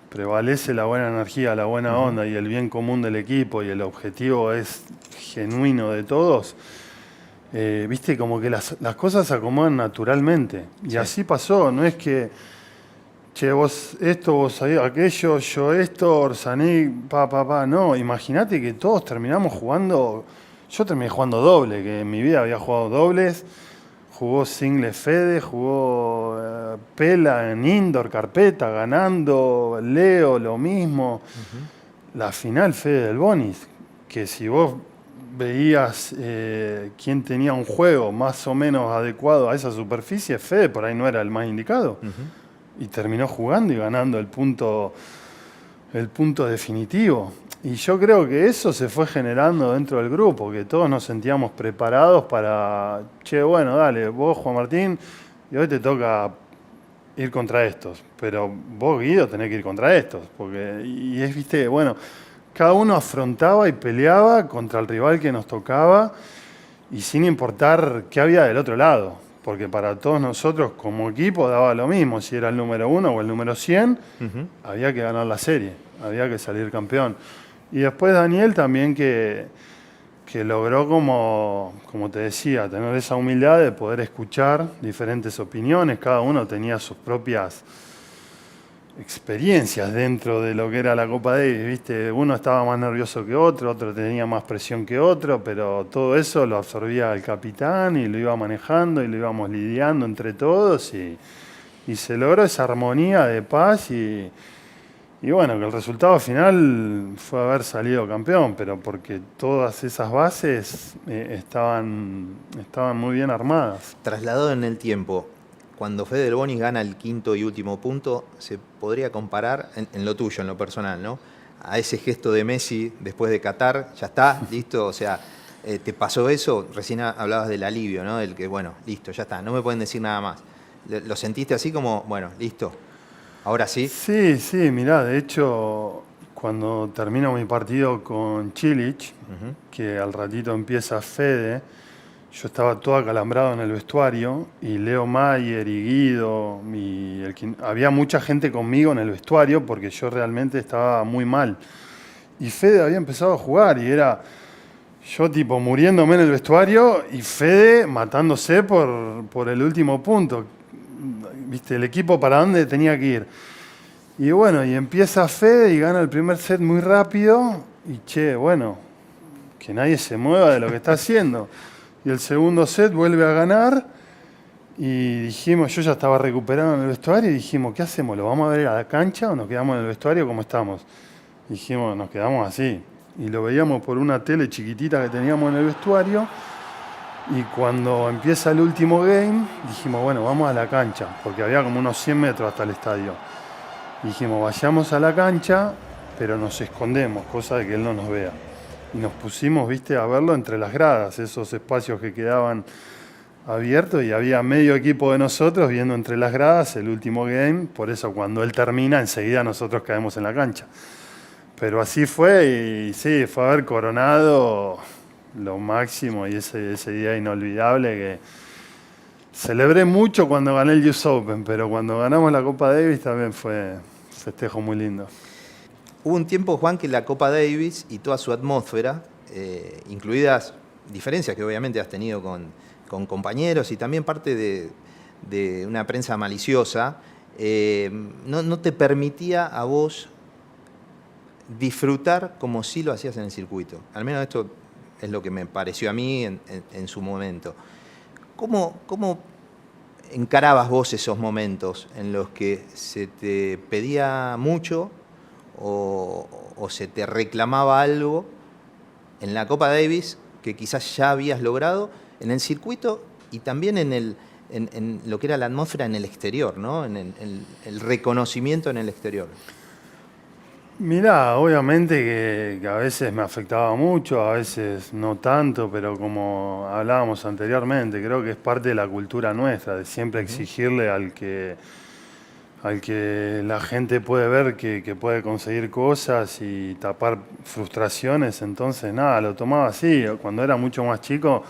prevalece la buena energía, la buena onda y el bien común del equipo y el objetivo es genuino de todos, viste, como que las cosas se acomodan naturalmente. Y sí, así pasó, no es que, che, vos esto, vos aquello, yo esto, Orsanik, no, imagínate que todos terminamos jugando, yo terminé jugando doble, que en mi vida había jugado dobles, jugó single Fede, jugó Pela en indoor, carpeta, ganando, Leo lo mismo. La final Fede Del Bonis, que si vos veías quién tenía un juego más o menos adecuado a esa superficie, Fede por ahí no era el más indicado. Y terminó jugando y ganando el punto definitivo. Y yo creo que eso se fue generando dentro del grupo, que todos nos sentíamos preparados para, che, bueno, dale, vos, Juan Martín, y hoy te toca ir contra estos, pero vos, Guido, tenés que ir contra estos, viste, bueno, cada uno afrontaba y peleaba contra el rival que nos tocaba y sin importar qué había del otro lado, porque para todos nosotros como equipo daba lo mismo, si era el número 1 o el número 100, había que ganar la serie, había que salir campeón. Y después Daniel también que logró, como te decía, tener esa humildad de poder escuchar diferentes opiniones. Cada uno tenía sus propias experiencias dentro de lo que era la Copa Davis, ¿viste? Uno estaba más nervioso que otro tenía más presión que otro, pero todo eso lo absorbía el capitán y lo iba manejando y lo íbamos lidiando entre todos y se logró esa armonía de paz y bueno, que el resultado final fue haber salido campeón, pero porque todas esas bases estaban muy bien armadas. Trasladado en el tiempo, cuando Fede Del Bonis gana el quinto y último punto, se podría comparar, en lo tuyo, en lo personal, ¿no?, a ese gesto de Messi después de Qatar, ya está, listo, o sea, ¿te pasó eso? Recién hablabas del alivio, ¿no?, del que, bueno, listo, ya está, no me pueden decir nada más. ¿Lo sentiste así como, bueno, listo? ¿Ahora sí? Sí, mirá, de hecho, cuando termino mi partido con Chilich, que al ratito empieza Fede, yo estaba todo acalambrado en el vestuario y Leo Mayer y Guido, había mucha gente conmigo en el vestuario porque yo realmente estaba muy mal. Y Fede había empezado a jugar y era yo tipo muriéndome en el vestuario y Fede matándose por el último punto. ¿Viste? El equipo para dónde tenía que ir. Y bueno, y empieza Fede y gana el primer set muy rápido. Y bueno, que nadie se mueva de lo que está haciendo. Y el segundo set vuelve a ganar. Y dijimos, yo ya estaba recuperado en el vestuario y dijimos, ¿qué hacemos? ¿Lo vamos a ver a la cancha o nos quedamos en el vestuario como estamos? Dijimos, nos quedamos así. Y lo veíamos por una tele chiquitita que teníamos en el vestuario. Y cuando empieza el último game, dijimos, bueno, vamos a la cancha, porque había como unos 100 metros hasta el estadio. Dijimos, vayamos a la cancha, pero nos escondemos, cosa de que él no nos vea. Y nos pusimos, viste, a verlo entre las gradas, esos espacios que quedaban abiertos, y había medio equipo de nosotros viendo entre las gradas el último game, por eso cuando él termina, enseguida nosotros caemos en la cancha. Pero así fue, y sí, fue haber coronado lo máximo y ese día inolvidable que celebré mucho cuando gané el US Open, pero cuando ganamos la Copa Davis también fue un festejo muy lindo. Hubo un tiempo, Juan, que la Copa Davis y toda su atmósfera, incluidas diferencias que obviamente has tenido con compañeros y también parte de una prensa maliciosa, no te permitía a vos disfrutar como sí lo hacías en el circuito. Al menos esto es lo que me pareció a mí en su momento. ¿Cómo encarabas vos esos momentos en los que se te pedía mucho o se te reclamaba algo en la Copa Davis que quizás ya habías logrado en el circuito y también en lo que era la atmósfera en el exterior, ¿no? En el reconocimiento en el exterior? Mirá, obviamente que a veces me afectaba mucho, a veces no tanto, pero como hablábamos anteriormente, creo que es parte de la cultura nuestra, de siempre exigirle al que la gente puede ver que puede conseguir cosas y tapar frustraciones. Entonces nada, lo tomaba así. Cuando era mucho más chico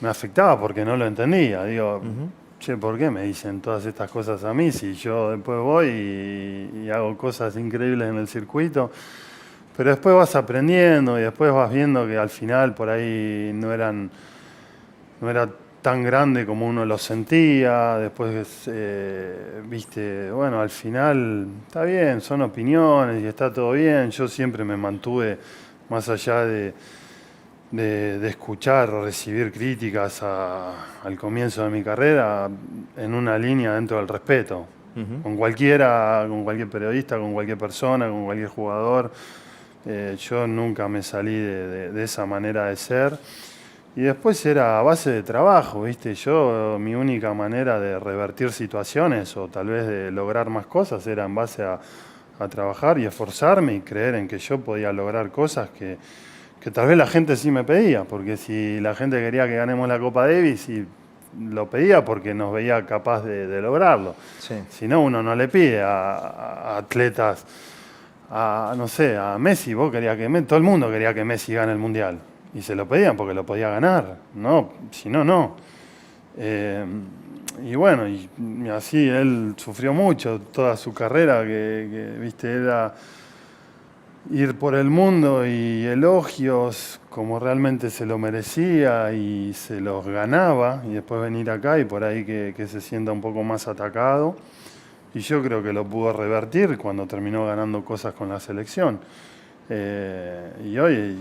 me afectaba porque no lo entendía. Digo, che, ¿por qué me dicen todas estas cosas a mí si yo después voy y hago cosas increíbles en el circuito? Pero después vas aprendiendo y después vas viendo que al final por ahí no era tan grande como uno lo sentía. Después, viste, bueno, al final está bien, son opiniones y está todo bien. Yo siempre me mantuve más allá de escuchar o recibir críticas al comienzo de mi carrera en una línea dentro del respeto. Con cualquiera, con cualquier periodista, con cualquier persona, con cualquier jugador. Yo nunca me salí de esa manera de ser. Y después era a base de trabajo, ¿viste? Yo, mi única manera de revertir situaciones o tal vez de lograr más cosas era en base a trabajar y esforzarme y creer en que yo podía lograr cosas que tal vez la gente sí me pedía, porque si la gente quería que ganemos la Copa Davis, y lo pedía porque nos veía capaz de lograrlo. Sí. Si no, uno no le pide a atletas, no sé, a Messi, todo el mundo quería que Messi gane el Mundial. Y se lo pedían porque lo podía ganar, no, si no, no. Y bueno, y así él sufrió mucho toda su carrera, que viste, era ir por el mundo y elogios como realmente se lo merecía y se los ganaba, y después venir acá y por ahí que se sienta un poco más atacado. Y yo creo que lo pudo revertir cuando terminó ganando cosas con la selección. Y hoy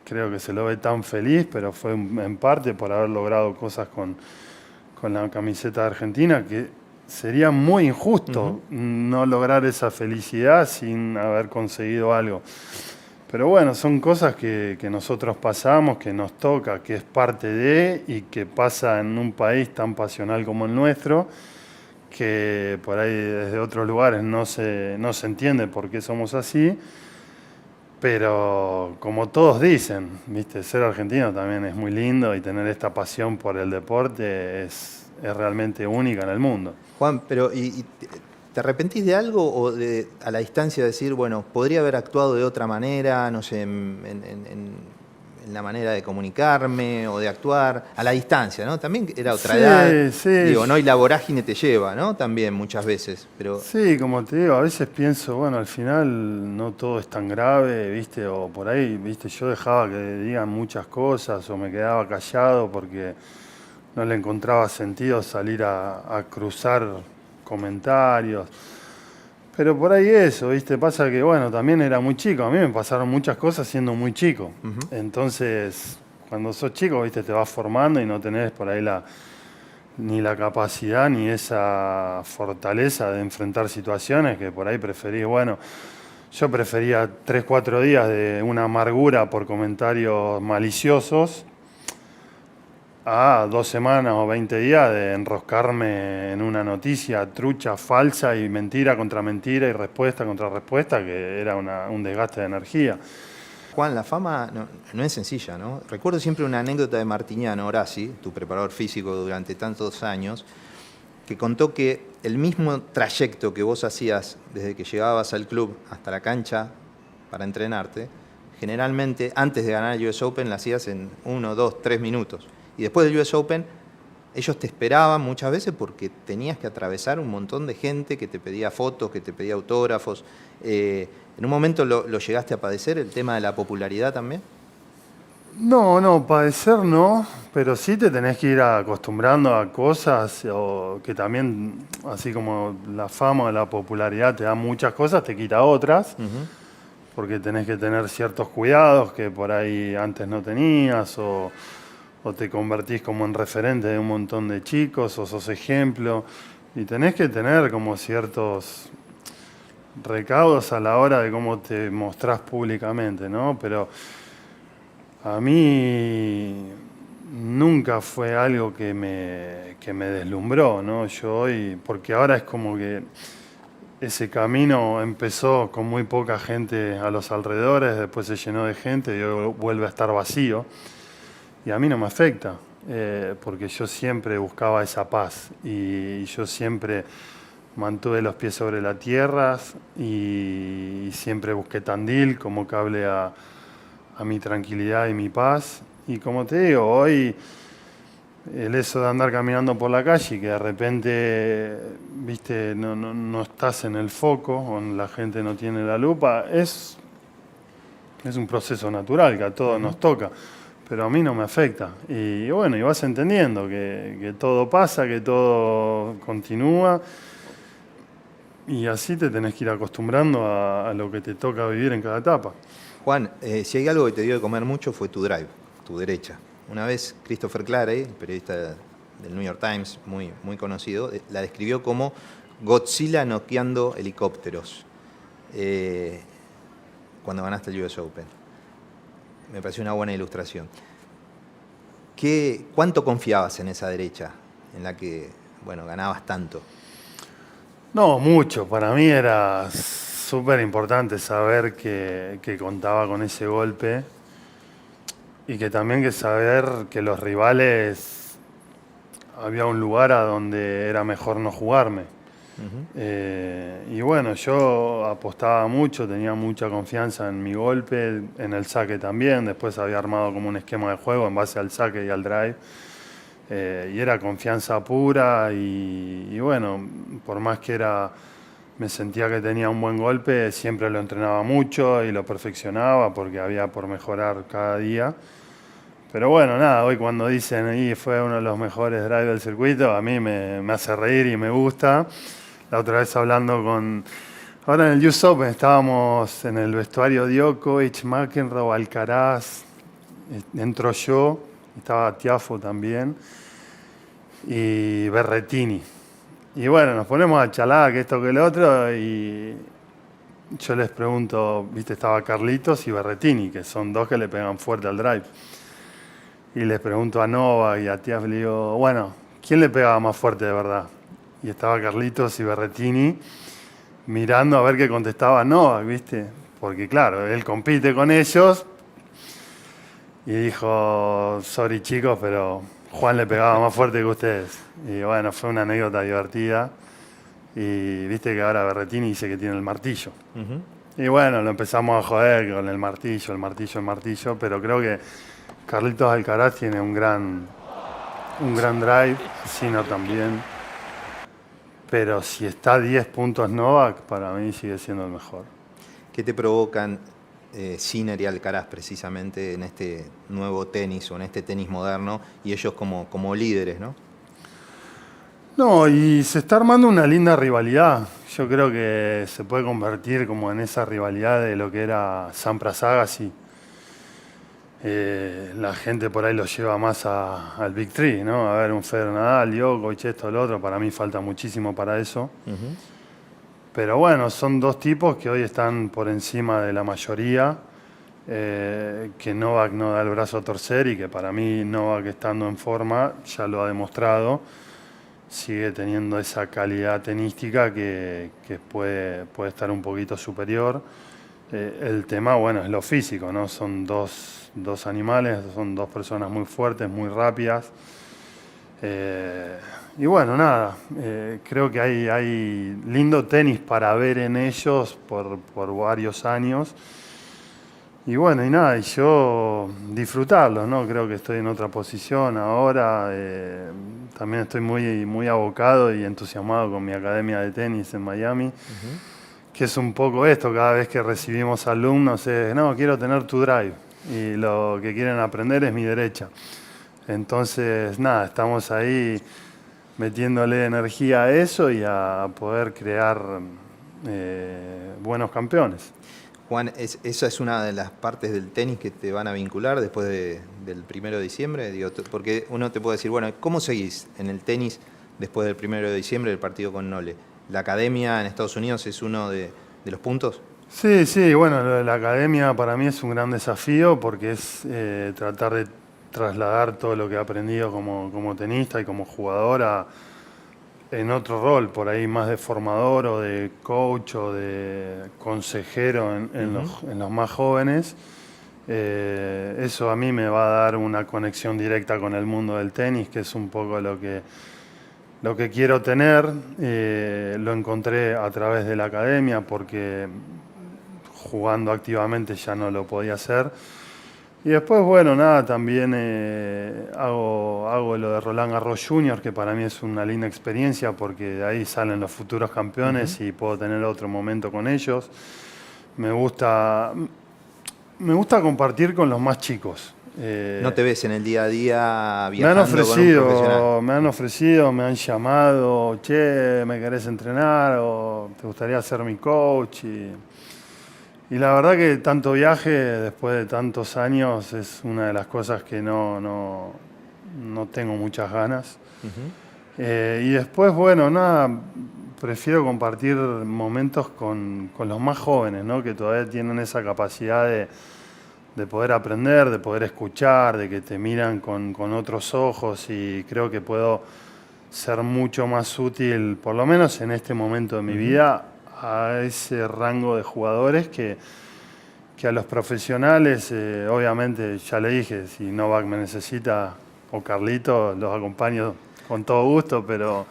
creo que se lo ve tan feliz, pero fue en parte por haber logrado cosas con la camiseta de Argentina, que sería muy injusto no lograr esa felicidad sin haber conseguido algo. Pero bueno, son cosas que nosotros pasamos, que nos toca, que es parte de y que pasa en un país tan pasional como el nuestro, que por ahí desde otros lugares no se entiende por qué somos así. Pero como todos dicen, ¿viste? Ser argentino también es muy lindo y tener esta pasión por el deporte es realmente única en el mundo. Juan, pero ¿y te arrepentís de algo o a la distancia decir, bueno, podría haber actuado de otra manera, no sé, en la manera de comunicarme o de actuar a la distancia, ¿no? También era otra edad. Sí. Digo, ¿no? Y la vorágine te lleva, ¿no? También muchas veces. Pero Sí, como te digo, a veces pienso, bueno, al final no todo es tan grave, ¿viste? O por ahí, ¿viste? Yo dejaba que digan muchas cosas o me quedaba callado porque no le encontraba sentido salir a cruzar comentarios. Pero por ahí eso, ¿viste? Pasa que, bueno, también era muy chico. A mí me pasaron muchas cosas siendo muy chico. Entonces, cuando sos chico, ¿viste? Te vas formando y no tenés por ahí ni la capacidad ni esa fortaleza de enfrentar situaciones que por ahí preferís. Bueno, yo prefería 3, 4 días de una amargura por comentarios maliciosos a 2 semanas o 20 días de enroscarme en una noticia trucha, falsa y mentira contra mentira y respuesta contra respuesta, que era un desgaste de energía. Juan, la fama no es sencilla, ¿no? Recuerdo siempre una anécdota de Martiniano Orasi, tu preparador físico durante tantos años, que contó que el mismo trayecto que vos hacías desde que llegabas al club hasta la cancha para entrenarte, generalmente antes de ganar el US Open la hacías en 1, 2, 3 minutos. Y después del US Open ellos te esperaban muchas veces porque tenías que atravesar un montón de gente que te pedía fotos, que te pedía autógrafos. ¿En un momento lo llegaste a padecer, el tema de la popularidad también? No, padecer no, pero sí te tenés que ir acostumbrando a cosas o que también, así como la fama o la popularidad te da muchas cosas, te quita otras, porque tenés que tener ciertos cuidados que por ahí antes no tenías o te convertís como en referente de un montón de chicos o sos ejemplo y tenés que tener como ciertos recaudos a la hora de cómo te mostrás públicamente, ¿no? Pero a mí nunca fue algo que me deslumbró, ¿no? Yo hoy, porque ahora es como que ese camino empezó con muy poca gente a los alrededores, después se llenó de gente y hoy vuelve a estar vacío. Y a mí no me afecta, porque yo siempre buscaba esa paz y yo siempre mantuve los pies sobre la tierra y siempre busqué Tandil como cable a mi tranquilidad y mi paz. Y como te digo, hoy el eso de andar caminando por la calle y que de repente, viste, no estás en el foco o la gente no tiene la lupa, es un proceso natural que a todos nos toca, pero a mí no me afecta. Y bueno, y vas entendiendo que todo pasa, que todo continúa. Y así te tenés que ir acostumbrando a lo que te toca vivir en cada etapa. Juan, si hay algo que te dio de comer mucho fue tu drive, tu derecha. Una vez Christopher Clarey, periodista del New York Times, muy conocido, la describió como Godzilla noqueando helicópteros cuando ganaste el US Open. Me pareció una buena ilustración. ¿Cuánto confiabas en esa derecha en la que ganabas tanto? No, mucho. Para mí era súper importante saber que contaba con ese golpe y que también que saber que los rivales había un lugar a donde era mejor no jugarme. Y bueno, yo apostaba mucho, tenía mucha confianza en mi golpe, en el saque también. Después había armado como un esquema de juego en base al saque y al drive. Y era confianza pura y bueno, por más que me sentía que tenía un buen golpe, siempre lo entrenaba mucho y lo perfeccionaba porque había por mejorar cada día. Pero bueno, nada, hoy cuando dicen y fue uno de los mejores drives del circuito, a mí me hace reír y me gusta. La otra vez hablando ahora en el US Open estábamos en el vestuario Djokovic, McEnroe, Alcaraz, entro yo, estaba Tiafoe también y Berrettini. Y bueno, nos ponemos a charlar que esto que lo otro y yo les pregunto, viste, estaba Carlitos y Berrettini, que son dos que le pegan fuerte al drive. Y les pregunto a Novak y a Tiafoe, le digo, bueno, ¿quién le pegaba más fuerte de verdad? Y estaba Carlitos y Berrettini mirando a ver qué contestaba Novak, viste, porque claro, él compite con ellos y dijo, sorry chicos, pero Juan le pegaba más fuerte que ustedes. Y bueno, fue una anécdota divertida. Y viste que ahora Berrettini dice que tiene el martillo. Y bueno, lo empezamos a joder con el martillo, pero creo que Carlitos Alcaraz tiene un gran drive, Sinner también. Pero si está a 10 puntos Novak, para mí sigue siendo el mejor. ¿Qué te provocan Sinner y Alcaraz precisamente en este nuevo tenis o en este tenis moderno y ellos como líderes, ¿no? No, y se está armando una linda rivalidad. Yo creo que se puede convertir como en esa rivalidad de lo que era Sampras Agassi. La gente por ahí lo lleva más al Big Three, ¿no? A ver, un Federer Nadal, Djokovic, esto, lo otro. Para mí falta muchísimo para eso. Pero bueno, son dos tipos que hoy están por encima de la mayoría. Que Novak no da el brazo a torcer y que para mí Novak estando en forma ya lo ha demostrado. Sigue teniendo esa calidad tenística que puede estar un poquito superior. El tema, bueno, es lo físico, ¿no? Son dos animales, son dos personas muy fuertes, muy rápidas. Y bueno, nada, creo que hay lindo tenis para ver en ellos por varios años. Y bueno, y nada, y yo disfrutarlo, ¿no? Creo que estoy en otra posición ahora. También estoy muy abocado y entusiasmado con mi academia de tenis en Miami, Ujú. que es un poco esto, cada vez que recibimos alumnos es, no, quiero tener tu drive y lo que quieren aprender es mi derecha. Entonces, nada, estamos ahí metiéndole energía a eso y a poder crear buenos campeones. Juan, ¿esa es una de las partes del tenis que te van a vincular después del 1 de diciembre? Digo, porque uno te puede decir, bueno, ¿cómo seguís en el tenis después del 1 de diciembre del partido con Nole? ¿La academia en Estados Unidos es uno de los puntos? Sí, sí, bueno, lo de la academia para mí es un gran desafío porque es tratar de trasladar todo lo que he aprendido como tenista y como jugador en otro rol, por ahí más de formador o de coach o de consejero Ujú. en los más jóvenes. Eso a mí me va a dar una conexión directa con el mundo del tenis, que es un poco lo que quiero tener. Lo encontré a través de la academia porque jugando activamente ya no lo podía hacer. Y después, bueno, nada, también hago lo de Roland Garros Junior, que para mí es una linda experiencia porque de ahí salen los futuros Ujú. campeones y puedo tener otro momento con ellos. Me gusta, me gusta compartir con los más chicos. ¿No te ves en el día a día viajando con un profesional? Me han llamado, che, ¿me querés entrenar? ¿O te gustaría ser mi coach? Y la verdad que tanto viaje después de tantos años es una de las cosas que no tengo muchas ganas. Ujú. Y después, bueno, nada, prefiero compartir momentos con los más jóvenes, ¿no? Que todavía tienen esa capacidad de poder aprender, de poder escuchar, de que te miran con otros ojos y creo que puedo ser mucho más útil, por lo menos en este momento de mi Ujú. vida, a ese rango de jugadores que a los profesionales, obviamente, ya le dije, si Novak me necesita o Carlito, los acompaño con todo gusto, pero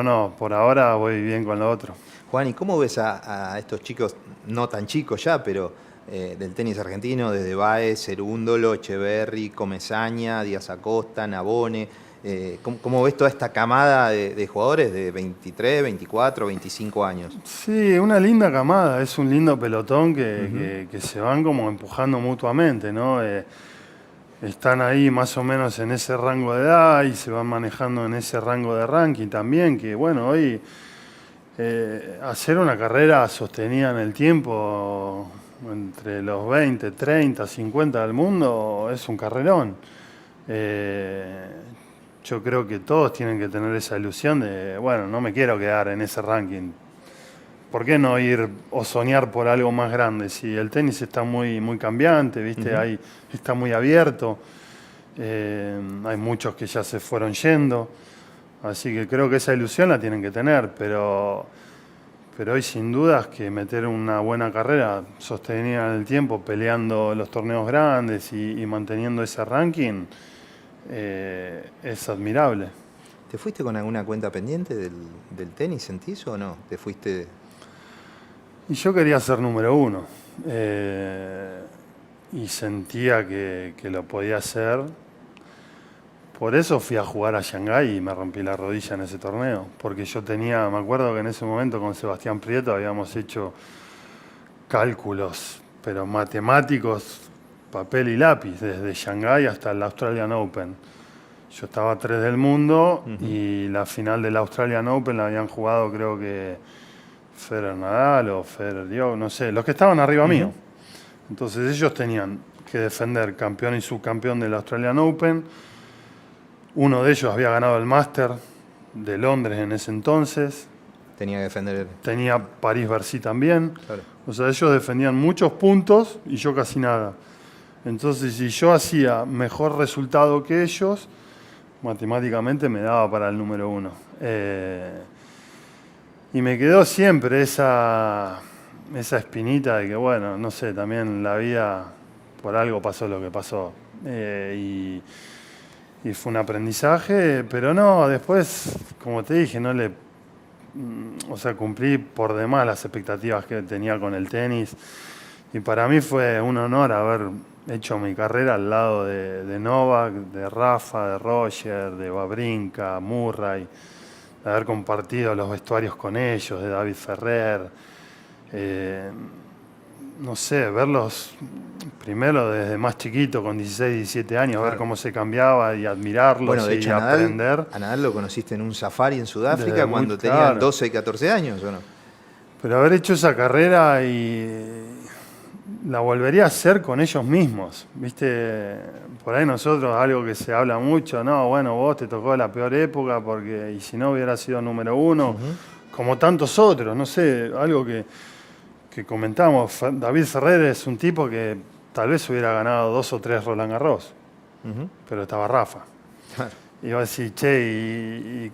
no, por ahora voy bien con lo otro. Juan, ¿y cómo ves a estos chicos, no tan chicos ya, pero del tenis argentino, desde Baez, Cerúndolo, Echeverry, Comesaña, Díaz Acosta, Navone? ¿Cómo ves toda esta camada de jugadores de 23, 24, 25 años? Sí, una linda camada, es un lindo pelotón Ujú. que se van como empujando mutuamente, ¿no? Están ahí más o menos en ese rango de edad y se van manejando en ese rango de ranking también, que bueno, hoy hacer una carrera sostenida en el tiempo entre los 20, 30, 50 del mundo es un carrerón. Eh, yo creo que todos tienen que tener esa ilusión de, bueno, no me quiero quedar en ese ranking. ¿Por qué no ir o soñar por algo más grande? Si el tenis está muy cambiante, ¿viste? Ujú. Está muy abierto, hay muchos que ya se fueron yendo, así que creo que esa ilusión la tienen que tener, pero hoy sin dudas que meter una buena carrera sostenida en el tiempo, peleando los torneos grandes y manteniendo ese ranking, es admirable. ¿Te fuiste con alguna cuenta pendiente del tenis, sentís o no? ¿Te fuiste? Y yo quería ser número uno. Y sentía que lo podía hacer. Por eso fui a jugar a Shanghái y me rompí la rodilla en ese torneo. Porque yo tenía, me acuerdo que en ese momento con Sebastián Prieto habíamos hecho cálculos, pero matemáticos, papel y lápiz, desde Shanghái hasta el Australian Open. Yo estaba 3 del mundo Ujú. y la final del Australian Open la habían jugado creo que Federer Nadal o Federer Djokovic, no sé, los que estaban arriba Ujú. mío. Entonces ellos tenían que defender campeón y subcampeón del Australian Open. Uno de ellos había ganado el Master de Londres en ese entonces. Tenía que defender. Tenía París-Bercy también. Claro. O sea, ellos defendían muchos puntos y yo casi nada. Entonces, si yo hacía mejor resultado que ellos, matemáticamente me daba para el número uno. Y me quedó siempre esa espinita de que, bueno, no sé, también la vida por algo pasó lo que pasó. Y fue un aprendizaje, pero no, después, como te dije, o sea, cumplí por demás las expectativas que tenía con el tenis. Y para mí fue un honor haber hecho mi carrera al lado de Novak, de Rafa, de Roger, de Wawrinka, Murray, de haber compartido los vestuarios con ellos, de David Ferrer. Eh, no sé, verlos primero desde más chiquito, con 16, 17 años, Claro. ver cómo se cambiaba y admirarlos Bueno, de y hecho, aprender. a Nadal lo conociste en un safari en Sudáfrica Desde muy cuando tenían claro. 12 y 14 años, ¿o no? Pero haber hecho esa carrera y la volvería a hacer con ellos mismos, ¿viste? Por ahí nosotros, algo que se habla mucho, no, bueno, vos te tocó la peor época porque, y si no hubiera sido número uno, como tantos otros, no sé, algo que comentamos, David Ferrer es un tipo que tal vez hubiera ganado 2 o 3 Roland Garros, pero estaba Rafa. Claro. Y vos decís, che,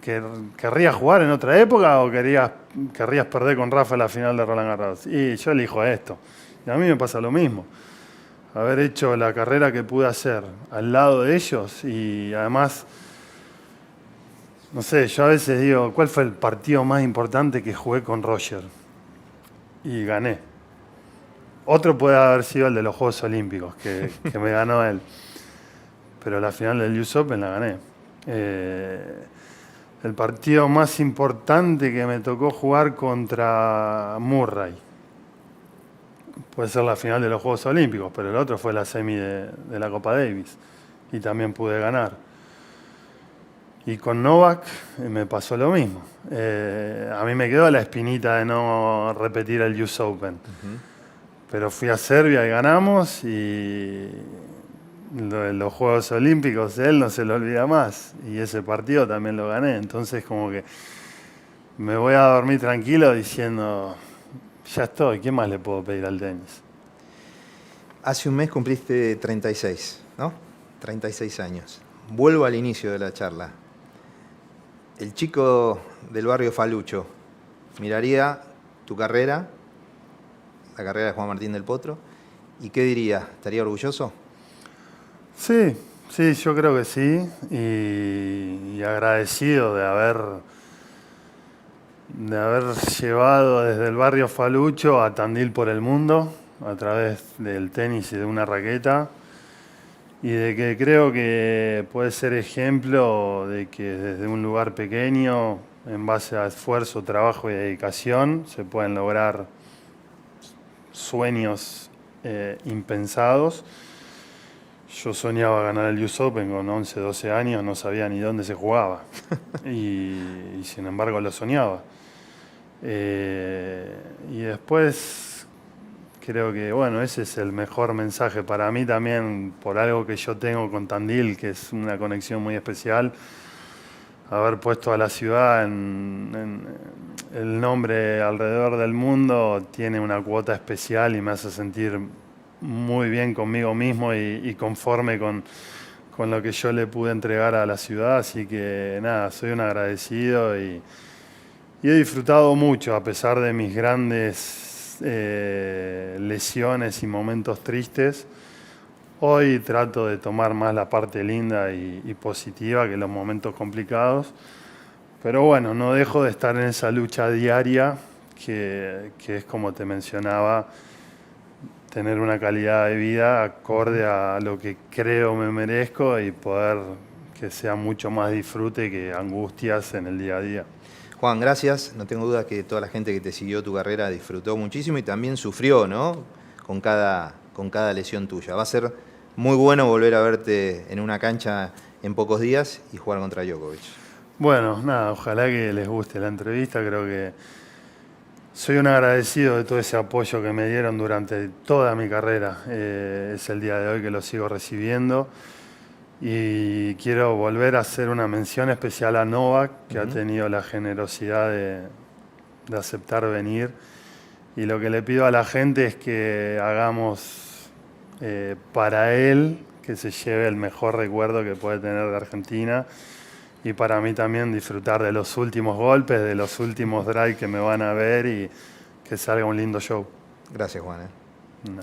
¿querrías jugar en otra época o querrías perder con Rafa en la final de Roland Garros? Y yo elijo esto. Y a mí me pasa lo mismo. Haber hecho la carrera que pude hacer al lado de ellos y además, no sé, yo a veces digo, ¿cuál fue el partido más importante que jugué con Roger? Y gané. Otro puede haber sido el de los Juegos Olímpicos, que me ganó él. Pero la final del US Open la gané. El partido más importante que me tocó jugar contra Murray. Puede ser la final de los Juegos Olímpicos, pero el otro fue la semi de la Copa Davis. Y también pude ganar. Y con Novak me pasó lo mismo. A mí me quedó la espinita de no repetir el US Open. Pero fui a Serbia y ganamos y los Juegos Olímpicos él no se lo olvida más. Y ese partido también lo gané. Entonces como que me voy a dormir tranquilo diciendo, ya estoy, ¿qué más le puedo pedir al tenis? Hace un mes cumpliste 36, ¿no? 36 años. Vuelvo al inicio de la charla. El chico del barrio Falucho miraría tu carrera, la carrera de Juan Martín del Potro, ¿y qué diría? ¿Estaría orgulloso? Sí, yo creo que sí. Y agradecido de haber llevado desde el barrio Falucho a Tandil por el mundo, a través del tenis y de una raqueta. Y de que creo que puede ser ejemplo de que desde un lugar pequeño, en base a esfuerzo, trabajo y dedicación, se pueden lograr sueños impensados. Yo soñaba ganar el US Open con 11, 12 años, no sabía ni dónde se jugaba. Y sin embargo lo soñaba. Y después creo que, bueno, ese es el mejor mensaje para mí también, por algo que yo tengo con Tandil, que es una conexión muy especial. Haber puesto a la ciudad en el nombre alrededor del mundo tiene una cuota especial y me hace sentir muy bien conmigo mismo y conforme con lo que yo le pude entregar a la ciudad. Así que nada, soy un agradecido y he disfrutado mucho a pesar de mis grandes lesiones y momentos tristes. Hoy trato de tomar más la parte linda y positiva que los momentos complicados. Pero bueno, no dejo de estar en esa lucha diaria que es, como te mencionaba, tener una calidad de vida acorde a lo que creo me merezco y poder que sea mucho más disfrute que angustias en el día a día. Juan, gracias. No tengo duda que toda la gente que te siguió tu carrera disfrutó muchísimo y también sufrió, ¿no? Con cada lesión tuya. Va a ser muy bueno volver a verte en una cancha en pocos días y jugar contra Djokovic. Bueno, nada, ojalá que les guste la entrevista. Creo que soy un agradecido de todo ese apoyo que me dieron durante toda mi carrera. Es el día de hoy que lo sigo recibiendo. Y quiero volver a hacer una mención especial a Novak, que ha tenido la generosidad de aceptar venir. Y lo que le pido a la gente es que hagamos para él, que se lleve el mejor recuerdo que puede tener de Argentina. Y para mí también disfrutar de los últimos golpes, de los últimos drives que me van a ver y que salga un lindo show. Gracias, Juan. No.